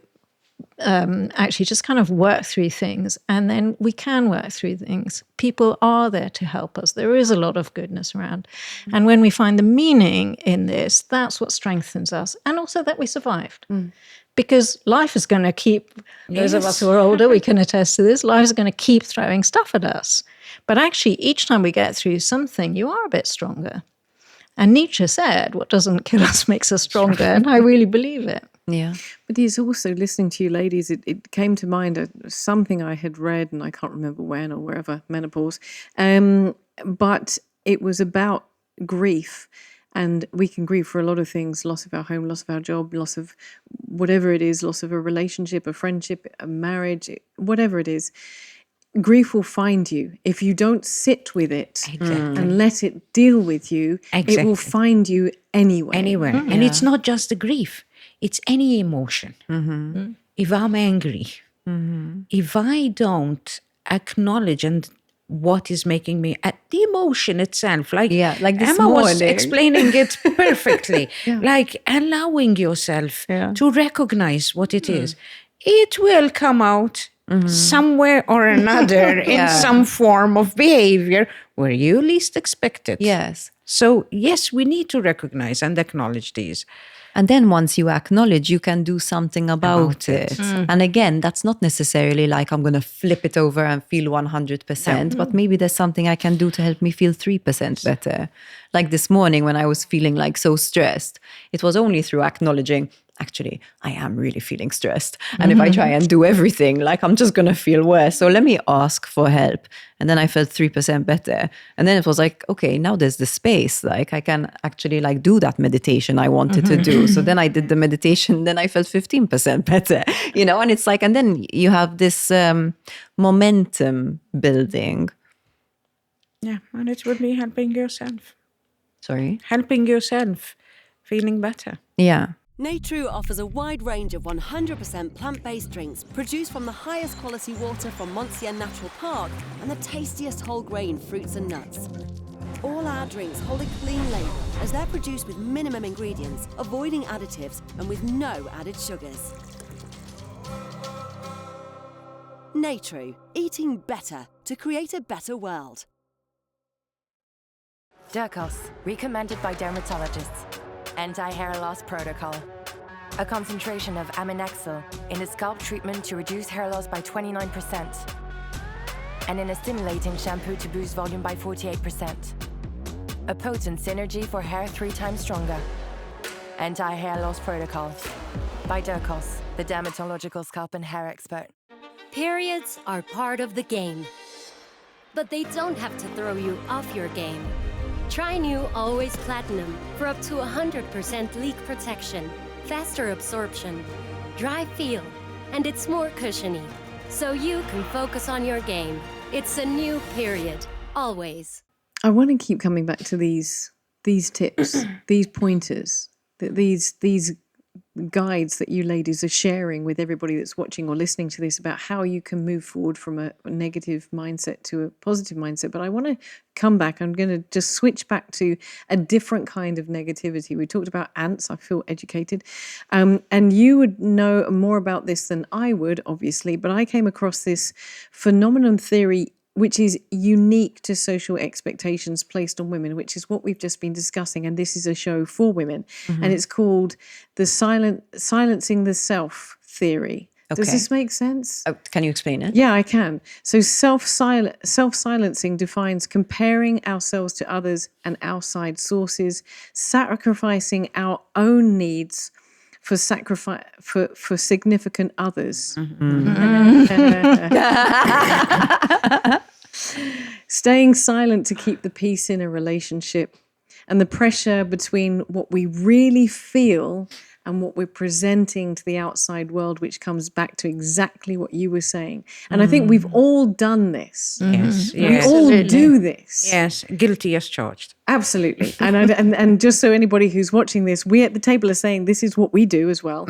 actually just kind of work through things, and then we can work through things. People are there to help us. There is a lot of goodness around. And when we find the meaning in this, that's what strengthens us, and also that we survived. Because life is going to keep, those of us who are older, we can attest to this, life is going to keep throwing stuff at us. But actually, each time we get through something, you are a bit stronger. And Nietzsche said, what doesn't kill us makes us stronger. And I really believe it. Yeah. But it's also, listening to you ladies, it came to mind something I had read, and I can't remember when or wherever, menopause. But it was about grief. And we can grieve for a lot of things: loss of our home, loss of our job, loss of whatever it is, loss of a relationship, a friendship, a marriage, whatever it is. Grief will find you. If you don't sit with it and let it deal with you, it will find you anywhere. And it's not just the grief, it's any emotion. If I'm angry, if I don't acknowledge and what is making me at the emotion itself, like this Emma was morning. explaining it perfectly, like allowing yourself to recognize what it is. It will come out somewhere or another in some form of behavior where you least expect it. Yes. So yes, we need to recognize and acknowledge these. And then once you acknowledge, you can do something about it. And again, that's not necessarily like I'm going to flip it over and feel 100%, but maybe there's something I can do to help me feel 3% better. Like this morning when I was feeling like so stressed, it was only through acknowledging, actually, I am really feeling stressed. And if I try and do everything, like, I'm just going to feel worse. So let me ask for help. And then I felt 3% better. And then it was like, okay, now there's the space. Like, I can actually like do that meditation I wanted to do. So then I did the meditation, then I felt 15% better, you know? And it's like, and then you have this momentum building. Yeah, and it would be helping yourself. Sorry? Helping yourself, feeling better. Yeah. Natru offers a wide range of 100% plant-based drinks produced from the highest quality water from Monsieur Natural Park and the tastiest whole grain fruits and nuts. All our drinks hold a clean label as they're produced with minimum ingredients, avoiding additives and with no added sugars. Natru, eating better to create a better world. Dercos, recommended by dermatologists. Anti-hair loss protocol. A concentration of aminexil in a scalp treatment to reduce hair loss by 29%. And in a stimulating shampoo to boost volume by 48%. A potent synergy for hair 3 times stronger. Anti-hair loss protocol. By Dercos, the dermatological scalp and hair expert. Periods are part of the game. But they don't have to throw you off your game. Try new Always Platinum for up to 100% leak protection, faster absorption, dry feel, and it's more cushiony. So you can focus on your game. It's a new period, always. I want to keep coming back to these tips, these pointers, these guides that you ladies are sharing with everybody that's watching or listening to this about how you can move forward from a negative mindset to a positive mindset. But I want to come back. I'm going to just switch back to a different kind of negativity. We talked about ants. I feel educated. And you would know more about this than I would, obviously. But I came across this phenomenon theory which is unique to social expectations placed on women, which is what we've just been discussing. And this is a show for women. And it's called the Silencing the Self theory. Does Okay. this make sense? Can you explain it? Yeah, I can. So self-silencing defines comparing ourselves to others and outside sources, sacrificing our own needs for significant others. Staying silent to keep the peace in a relationship, and the pressure between what we really feel and what we're presenting to the outside world, which comes back to exactly what you were saying. And I think we've all done this. Yes, We yes. all do this. Yes, guilty as charged. Absolutely. And just so anybody who's watching this, we at the table are saying this is what we do as well.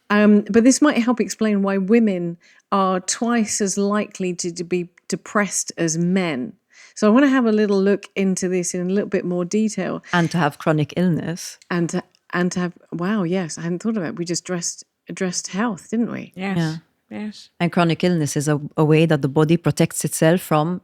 But this might help explain why women are twice as likely to be depressed as men. So I want to have a little look into this in a little bit more detail. And to have chronic illness. And to have, wow, yes, I hadn't thought about it. We just addressed health, didn't we? Yes, Yeah. yes. And chronic illness is a way that the body protects itself from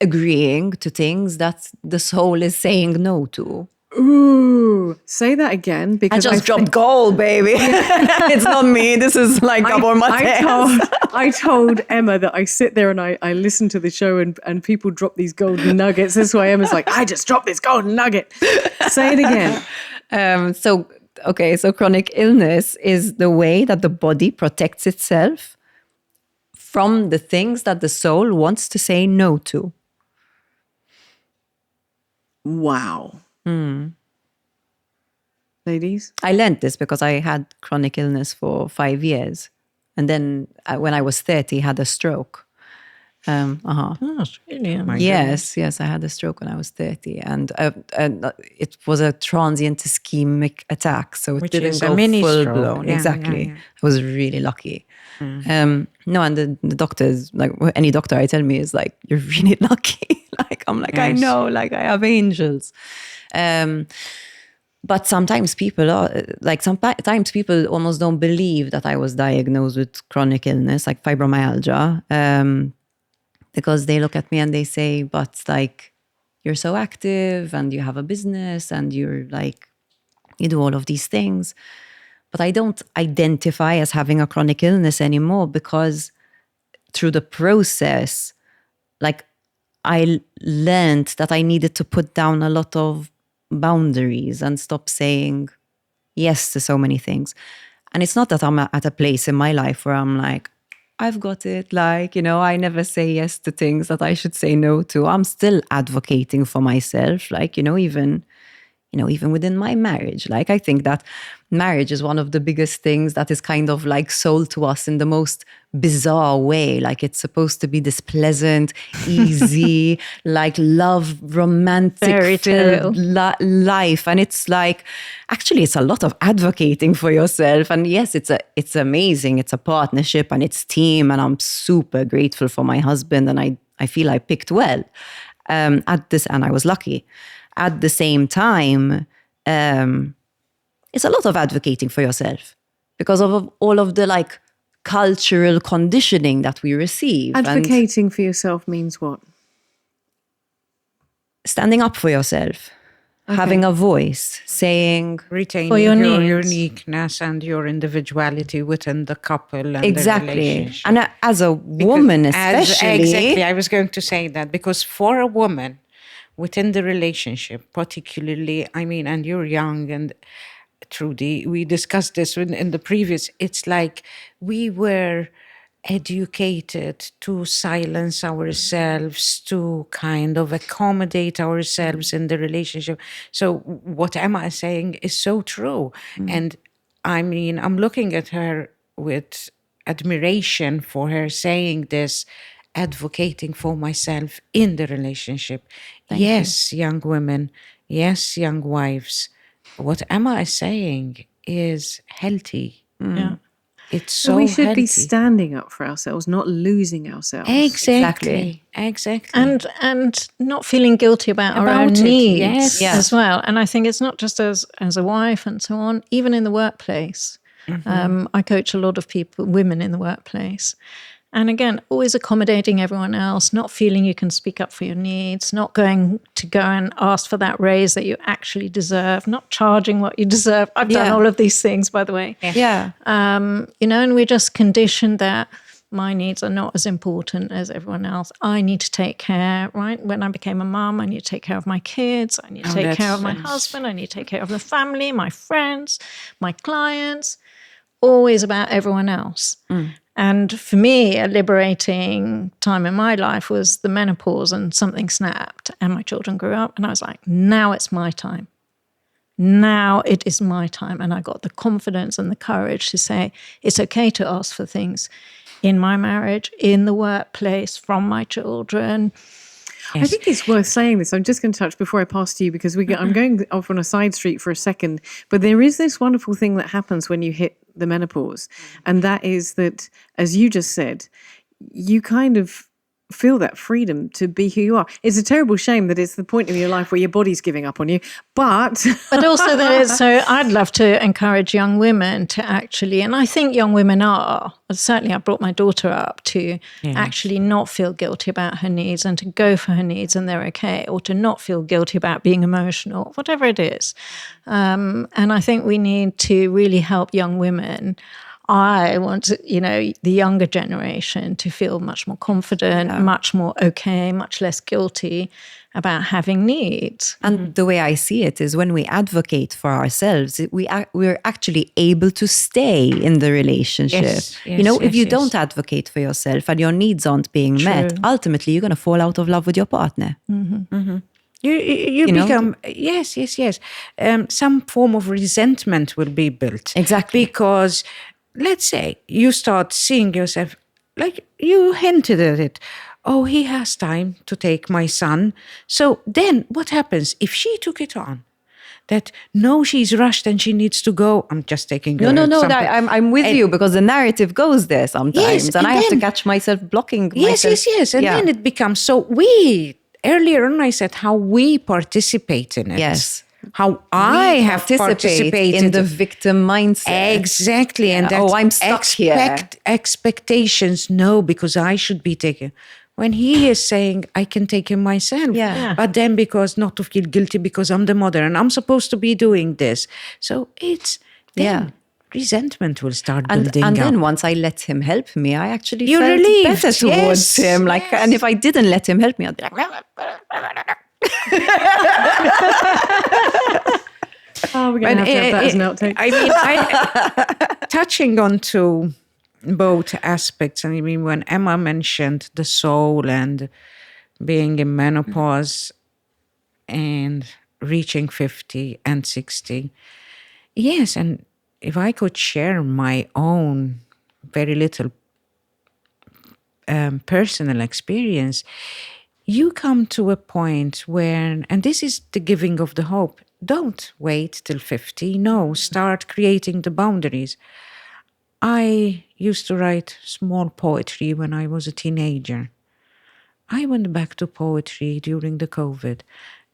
agreeing to things that the soul is saying no to. Ooh, say that again, I because just dropped gold, baby. It's not me. This is like Gabor Mateus. I told Emma that I sit there and I listen to the show and people drop these golden nuggets. That's why Emma's like, I just dropped this golden nugget. Say it again. So chronic illness is the way that the body protects itself from the things that the soul wants to say no to. Wow. Ladies? I learned this because I had chronic illness for 5 years. And then when I was 30, I had a stroke. Oh, it's really Yes, I had a stroke when I was 30. And it was a transient ischemic attack. So it Which didn't is go a mini full stroke. blown. Yeah, Exactly. yeah, yeah. I was really lucky. No, and the doctors, like any doctor I tell me is like, you're really lucky. Like, I'm like, I Yes. know, like I have angels. But sometimes people sometimes people almost don't believe that I was diagnosed with chronic illness, like fibromyalgia, because they look at me and they say, but like, you're so active and you have a business and you're like, you do all of these things. But I don't identify as having a chronic illness anymore because through the process, like I learned that I needed to put down a lot of boundaries and stop saying yes to so many things. And it's not that I'm at a place in my life where I'm like, I've got it. Like, I never say yes to things that I should say no to. I'm still advocating for myself. Like, even within my marriage. Like, I think that marriage is one of the biggest things that is kind of like sold to us in the most bizarre way. Like, it's supposed to be this pleasant, easy, like love, romantic filled life. And it's like, actually, it's a lot of advocating for yourself. And yes, it's amazing. It's a partnership and it's team. And I'm super grateful for my husband. And I feel I picked well at this, and I was lucky. At the same time, it's a lot of advocating for yourself because of all of the like cultural conditioning that we receive. Advocating for yourself means what? Standing up for yourself, having a voice, saying Retaining For your your needs. uniqueness and your individuality within the couple and exactly. the relationship. And as a woman, especially. Exactly, I was going to say that because for a woman within the relationship, particularly, and you're young and Trudy, we discussed this in the previous, it's like we were educated to silence ourselves, to kind of accommodate ourselves in the relationship. So what Emma is saying is so true. And I'm looking at her with admiration for her saying this, advocating for myself in the relationship. Yes, young women. Yes, young wives. What Emma is saying is healthy. Yeah. It's so we should healthy. be standing up for ourselves, not losing ourselves. Exactly. And not feeling guilty about our own About it, needs yes. as well. And I think it's not just as a wife and so on, even in the workplace. I coach a lot of women in the workplace. And again, always accommodating everyone else, not feeling you can speak up for your needs, not going to go and ask for that raise that you actually deserve, not charging what you deserve. I've done all of these things, by the way. Yeah. And we're just conditioned that my needs are not as important as everyone else. I need to take care, right? When I became a mum, I need to take care of my kids. I need to take care of my husband. I need to take care of the family, my friends, my clients, always about everyone else. And for me, a liberating time in my life was the menopause, and something snapped and my children grew up, and I was like, now it's my time. Now it is my time. And I got the confidence and the courage to say, it's okay to ask for things in my marriage, in the workplace, from my children. I think it's worth saying this. I'm just going to touch before I pass to you, because I'm going off on a side street for a second. But there is this wonderful thing that happens when you hit the menopause. And that is that, as you just said, you kind of feel that freedom to be who you are. It's a terrible shame that it's the point in your life where your body's giving up on you. But also that is, so I'd love to encourage young women to actually, and I think young women are, certainly I brought my daughter up to actually not feel guilty about her needs and to go for her needs and they're okay, or to not feel guilty about being emotional, whatever it is. And I think we need to really help young women. I want, the younger generation to feel much more confident, much more okay, much less guilty about having needs. And the way I see it is when we advocate for ourselves, we're actually able to stay in the relationship. If you don't advocate for yourself and your needs aren't being met, ultimately you're going to fall out of love with your partner. You become, yes. Some form of resentment will be built. Exactly. Because let's say you start seeing yourself, like you hinted at it, oh, he has time to take my son. So then what happens if she took it on? That no, she's rushed and she needs to go. I'm just taking No, I'm with you, because the narrative goes there sometimes, and I have to catch myself blocking myself. Yes. And then it becomes, so earlier on I said how we participate in it. Yes. How I have participated in the victim mindset. Exactly. And that's I'm stuck here. Expectations, no, because I should be taken. When he is saying, I can take him myself. But then because not to feel guilty because I'm the mother and I'm supposed to be doing this. So it's resentment will start building up. And then once I let him help me, I actually You're felt relieved. better towards him. And if I didn't let him help me, I'd be like... we're going to have that as an outtake. I mean, touching on to both aspects. I mean, when Emma mentioned the soul and being in menopause and reaching 50 and 60, yes, and if I could share my own very little personal experience, you come to a point where, and this is the giving of the hope, don't wait till 50. No, start creating the boundaries. I used to write small poetry when I was a teenager. I went back to poetry during the COVID.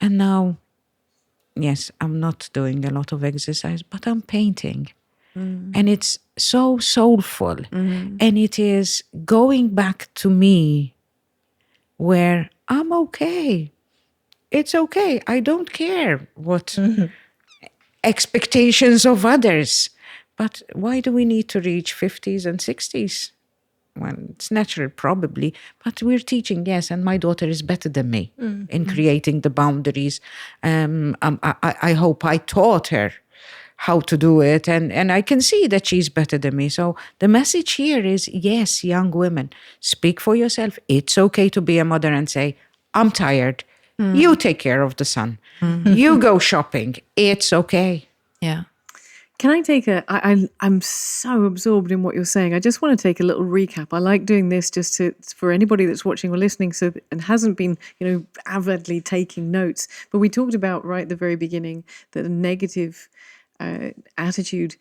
And now, yes, I'm not doing a lot of exercise, but I'm painting. And it's so soulful. And it is going back to me where I'm okay. It's okay. I don't care what expectations of others. But why do we need to reach 50s and 60s? Well, it's natural, probably. But we're teaching, yes, and my daughter is better than me in creating the boundaries. I hope I taught her how to do it. And I can see that she's better than me. So the message here is, yes, young women, speak for yourself. It's okay to be a mother and say, I'm tired. You take care of the son. You go shopping. It's okay. Yeah. Can I take I'm so absorbed in what you're saying. I just want to take a little recap. I like doing this just for anybody that's watching or listening and hasn't been, avidly taking notes. But we talked about right at the very beginning that a negative attitude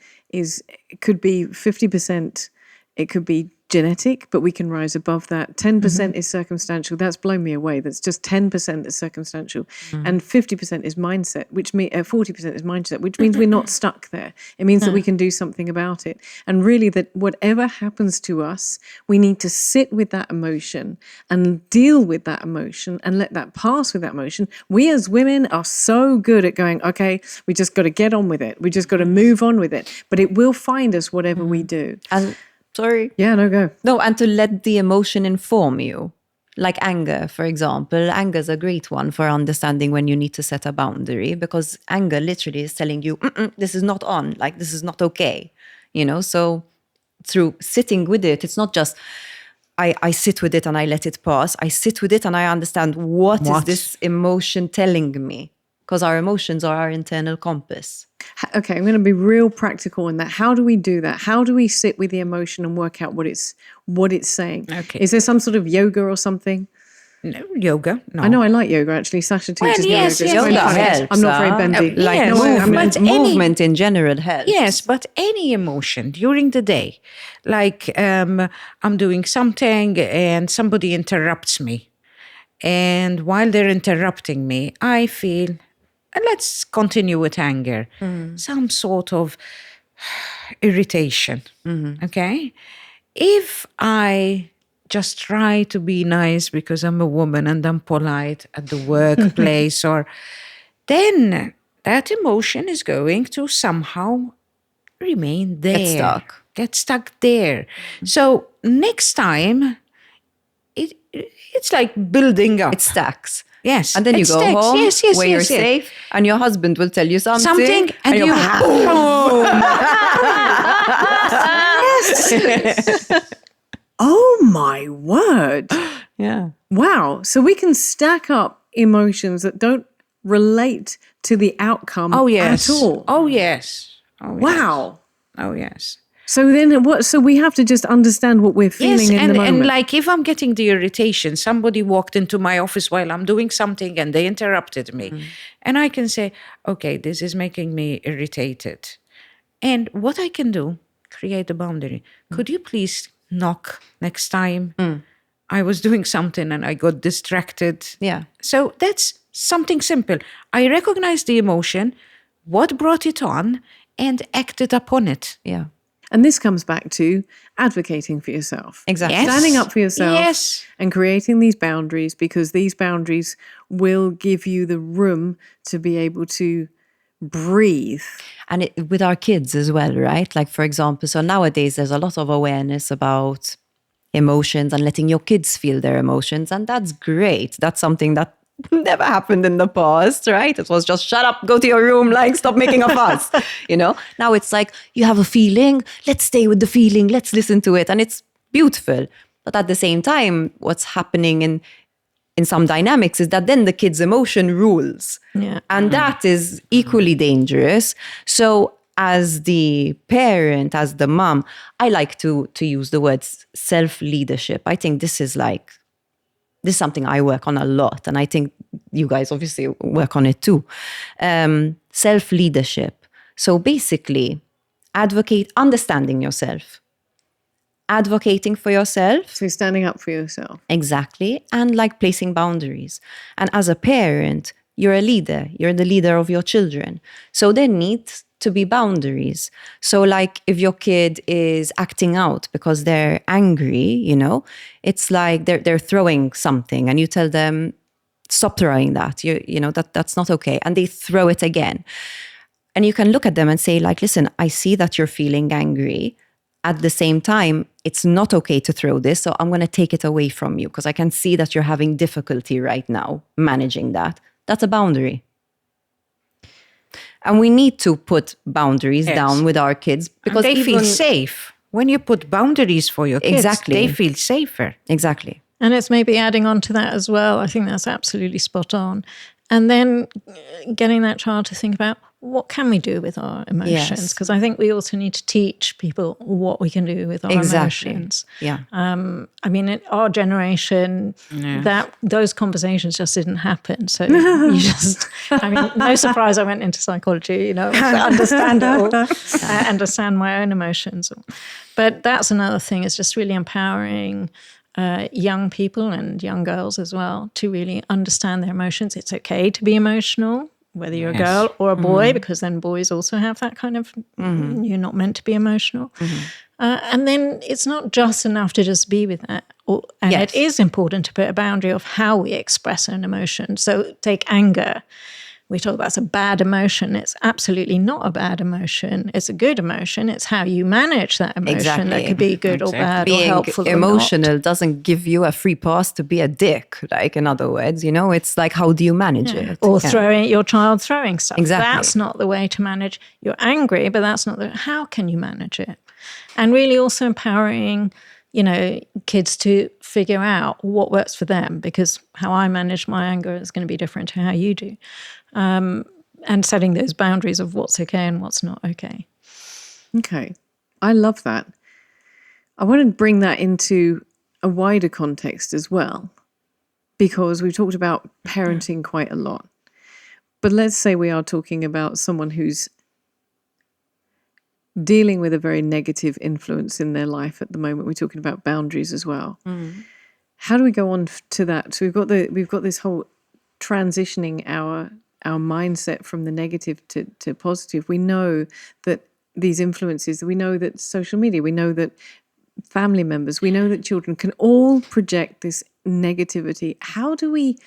could be 50%, it could be genetic, but we can rise above that. 10% is circumstantial. That's blown me away. That's just 10% that's circumstantial. And 50% is mindset, which 40% is mindset, which means we're not stuck there. It means that we can do something about it. And really that whatever happens to us, we need to sit with that emotion and deal with that emotion and let that pass with that emotion. We as women are so good at going, okay, we just got to get on with it. We just got to move on with it. But it will find us whatever we do. And sorry. Yeah, no, go. No, and to let the emotion inform you. Like anger, for example. Anger is a great one for understanding when you need to set a boundary, because anger literally is telling you, this is not on, like this is not okay. So through sitting with it, it's not just I sit with it and I let it pass. I sit with it and I understand what is this emotion telling me? Because our emotions are our internal compass. Okay, I'm going to be real practical in that. How do we do that? How do we sit with the emotion and work out what it's saying? Okay. Is there some sort of yoga or something? No, yoga. No. I know I like yoga actually. Sasha teaches me yes, yoga. yes, It's Yoga very funny. helps, I'm not very bendy. Like Like yes, but movement in general helps. Yes, but any emotion during the day, like I'm doing something and somebody interrupts me. And while they're interrupting me, I feel, and let's continue with anger, some sort of irritation. Okay? If I just try to be nice because I'm a woman and I'm polite at the workplace, or then that emotion is going to somehow remain there. Get stuck there. So next time, it's like building up. It stacks. Yes. And then you it go stacks. home yes, where you're yes. safe, and your husband will tell you something. And you you're boom. Oh my word. Yeah. Wow. So we can stack up emotions that don't relate to the outcome at all. Oh, yes. Oh, yes. Wow. Oh, yes. So then what? So we have to just understand what we're feeling in the moment. And like if I'm getting the irritation, somebody walked into my office while I'm doing something and they interrupted me. And I can say, okay, this is making me irritated. And what I can do, create a boundary. Could you please knock next time? I was doing something and I got distracted. Yeah. So that's something simple. I recognize the emotion, what brought it on, and acted upon it. Yeah. And this comes back to advocating for yourself. Exactly. Yes. Standing up for yourself Yes. and creating these boundaries, because these boundaries will give you the room to be able to breathe. And with our kids as well, right? Like, for example, so nowadays there's a lot of awareness about emotions and letting your kids feel their emotions. And that's great. That's something that never happened in the past, right? It was just shut up, go to your room, like stop making a fuss, Now it's like, you have a feeling, let's stay with the feeling, let's listen to it. And it's beautiful. But at the same time, what's happening in some dynamics is that then the kid's emotion rules. Yeah. And that is equally dangerous. So as the parent, as the mom, I like to use the words self-leadership. I think this is something I work on a lot. And I think you guys obviously work on it too. Self-leadership. So basically, understanding yourself. Advocating for yourself. So standing up for yourself. Exactly. And like placing boundaries. And as a parent, you're a leader. You're the leader of your children. So there needs to be boundaries. So like if your kid is acting out because they're angry, it's like they're throwing something and you tell them, stop throwing that. That's not okay. And they throw it again. And you can look at them and say like, listen, I see that you're feeling angry. At the same time, it's not okay to throw this, so I'm going to take it away from you because I can see that you're having difficulty right now managing that. That's a boundary. And we need to put boundaries down with our kids because they feel safe. When you put boundaries for your kids, they feel safer. Exactly. And it's maybe adding on to that as well. I think that's absolutely spot on. And then getting that child to think about, what can we do with our emotions? Yes. Because I think we also need to teach people what we can do with our emotions. Yeah. I mean, in our generation, that those conversations just didn't happen. So you just, I mean, no surprise I went into psychology, to understand it all, understand my own emotions. But that's another thing, is just really empowering young people and young girls as well to really understand their emotions. It's okay to be emotional, whether you're a girl or a boy, because then boys also have that kind of, you're not meant to be emotional. And then it's not just enough to just be with that. And it is important to put a boundary of how we express an emotion. So take anger. We talk about it's a bad emotion. It's absolutely not a bad emotion. It's a good emotion. It's how you manage that emotion that could be good or bad or helpful Being or emotional not. doesn't give you a free pass to be a dick, like, in other words, it's like, how do you manage it? Or throwing your child throwing stuff. Exactly. That's not the way to manage. You're angry, but that's not how can you manage it? And really also empowering, kids to figure out what works for them, because how I manage my anger is going to be different to how you do. And setting those boundaries of what's okay and what's not okay. Okay. I love that. I want to bring that into a wider context as well, because we've talked about parenting quite a lot. But let's say we are talking about someone who's dealing with a very negative influence in their life at the moment. We're talking about boundaries as well. How do we go on to that? So we've got this whole transitioning our mindset from the negative to positive. We know that these influences, we know that social media, we know that family members, we know that children can all project this negativity. How do we,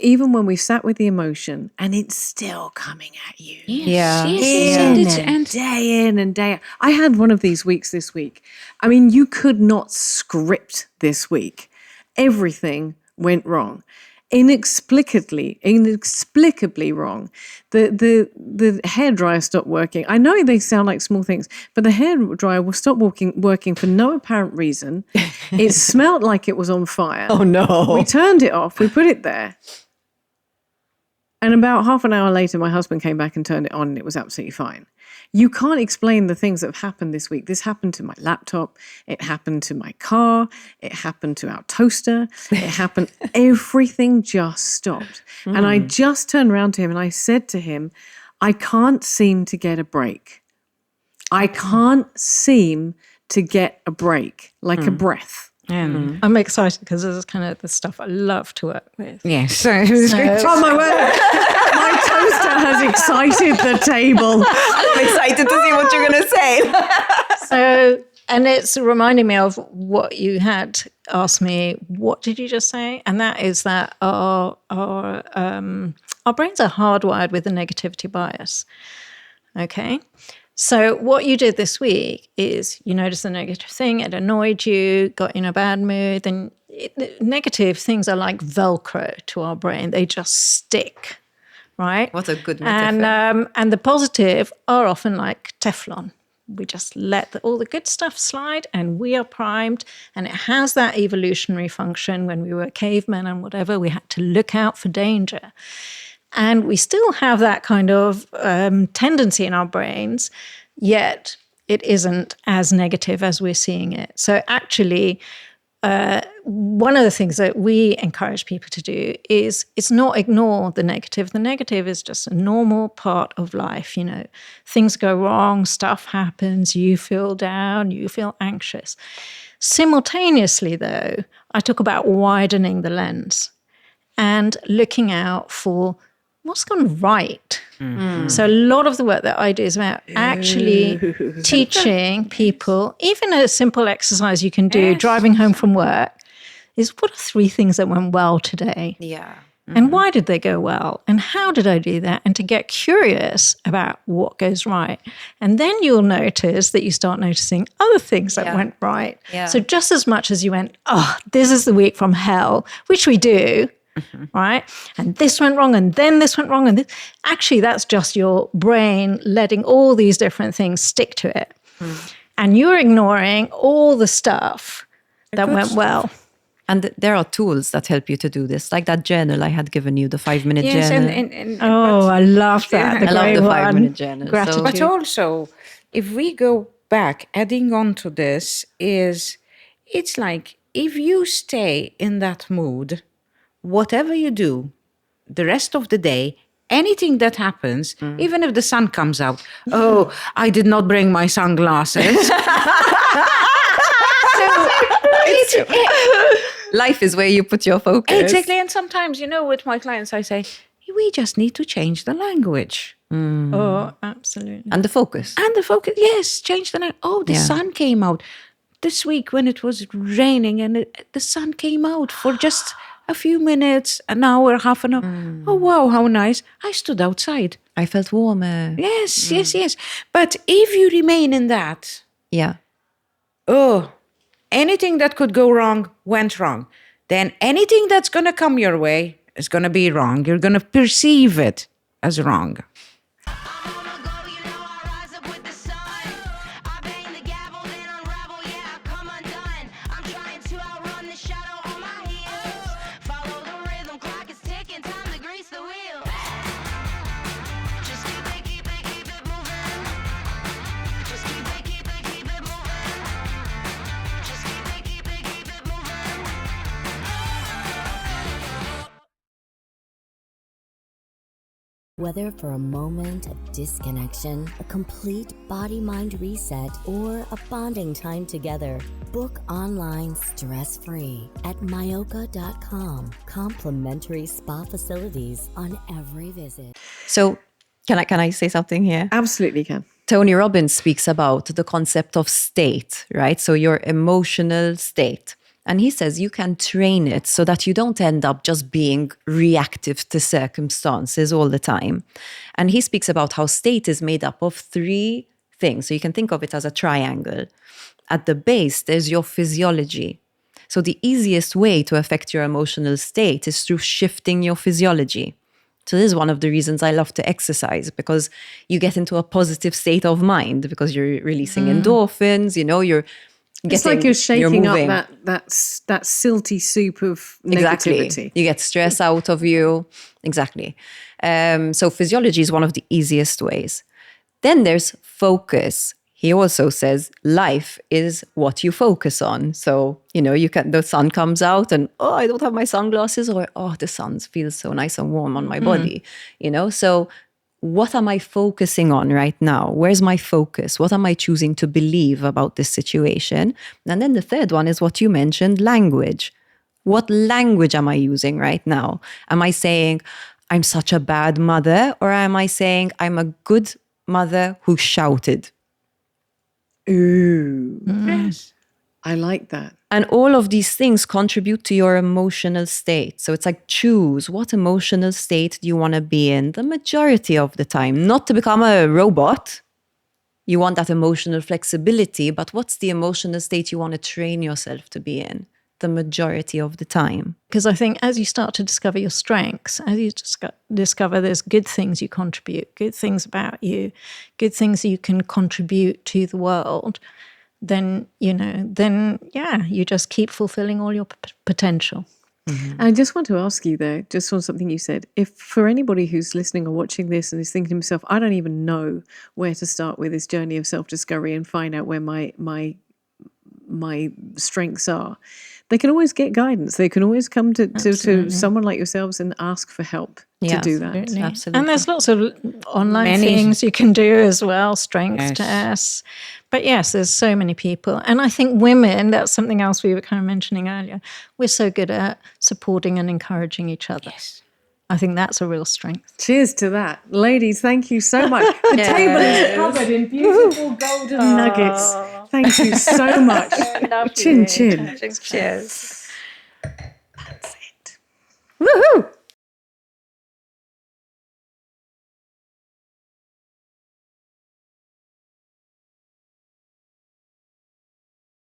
even when we've sat with the emotion and it's still coming at you, day in and day out. I had one of these weeks this week. I mean, you could not script this week. Everything went wrong. Inexplicably wrong. The hairdryer stopped working. I know they sound like small things, but the hairdryer will stop working for no apparent reason. It smelled like it was on fire. Oh no. We turned it off, we put it there. And about half an hour later, my husband came back and turned it on, and it was absolutely fine. You can't explain the things that have happened this week. This happened to my laptop. It happened to my car. It happened to our toaster. It happened. Everything just stopped. And I just turned around to him and I said to him, I can't seem to get a break. I can't seem to get a break, like a breath. I'm excited because this is kind of the stuff I love to work with. Yes. Oh my word. My toaster has excited the table. I'm excited to see what you're going to say. So, and it's reminding me of what you had asked me. What did you just say? And that is that our brains are hardwired with a negativity bias. Okay. So what you did this week is you noticed the negative thing, it annoyed you, got in a bad mood, then negative things are like Velcro to our brain. They just stick, right? What a good metaphor. And the positive are often like Teflon. We just let all the good stuff slide and we are primed. And it has that evolutionary function. When we were cavemen and whatever, we had to look out for danger. And we still have that kind of tendency in our brains, yet it isn't as negative as we're seeing it. So actually, one of the things that we encourage people to do is it's not ignore the negative. The negative is just a normal part of life. Things go wrong, stuff happens, you feel down, you feel anxious. Simultaneously, though, I talk about widening the lens and looking out for what's gone right. So a lot of the work that I do is about actually teaching people, even a simple exercise you can do driving home from work, is what are 3 things that went well today? Yeah. And why did they go well? And how did I do that? And to get curious about what goes right. And then you'll notice that you start noticing other things that went right. Yeah. So just as much as you went, this is the week from hell, which we do, right? And this went wrong, and then this went wrong, and this. Actually, that's just your brain letting all these different things stick to it. And you're ignoring all the stuff that went well. And there are tools that help you to do this, like that journal I had given you, the 5-minute Yes, journal. I love that. The I love grey the one. 5-minute journal. Gratitude. But also, if we go back, adding on to this it's like if you stay in that mood, whatever you do, the rest of the day, anything that happens, even if the sun comes out, oh, I did not bring my sunglasses. Life is where you put your focus. Exactly. And sometimes, with my clients, I say, we just need to change the language. Oh, absolutely. And the focus. And the focus, yes, change the language. Oh, the Yeah. sun came out. This week when it was raining and the sun came out for just a few minutes, an hour, half an hour. Oh, wow, how nice. I stood outside. I felt warmer. Yes, yes. But if you remain in that, Yeah. anything that could go wrong went wrong. Then anything that's going to come your way is going to be wrong. You're going to perceive it as wrong. Whether for a moment of disconnection, a complete body-mind reset, or a bonding time together, book online stress-free at myoka.com. Complimentary spa facilities on every visit. So can I say something here? Absolutely can. Tony Robbins speaks about the concept of state, right? So your emotional state. And he says you can train it so that you don't end up just being reactive to circumstances all the time. And he speaks about how state is made up of 3 things. So you can think of it as a triangle. At the base, there's your physiology. So the easiest way to affect your emotional state is through shifting your physiology. So this is one of the reasons I love to exercise, because you get into a positive state of mind because you're releasing endorphins, you're It's like you're shaking moving. up that silty soup of Exactly. negativity. You get stress out of you. Exactly. So physiology is one of the easiest ways. Then there's focus. He also says life is what you focus on. So, the sun comes out and, I don't have my sunglasses, or, the sun feels so nice and warm on my body, So what am I focusing on right now? Where's my focus? What am I choosing to believe about this situation? And then the third one is what you mentioned, language. What language am I using right now? Am I saying, I'm such a bad mother? Or am I saying, I'm a good mother who shouted? Ooh. Yes. I like that. And all of these things contribute to your emotional state. So it's like, choose what emotional state do you want to be in the majority of the time. Not to become a robot. You want that emotional flexibility, but what's the emotional state you want to train yourself to be in the majority of the time? Because I think as you start to discover your strengths, as you discover there's good things you contribute, good things about you, good things you can contribute to the world, then you just keep fulfilling all your potential. Mm-hmm. I just want to ask you though, just on something you said, if for anybody who's listening or watching this and is thinking to himself, I don't even know where to start with this journey of self-discovery and find out where my strengths are, they can always get guidance. They can always come to someone like yourselves and ask for help to do that. Absolutely. And there's lots of online things you can do as well, strengths tests. But yes, there's so many people. And I think women, that's something else we were kind of mentioning earlier, we're so good at supporting and encouraging each other. Yes. I think that's a real strength. Cheers to that. Ladies, thank you so much. The table is covered in beautiful golden nuggets. Thank you so much. Chin chin. Cheers. That's it. Woohoo!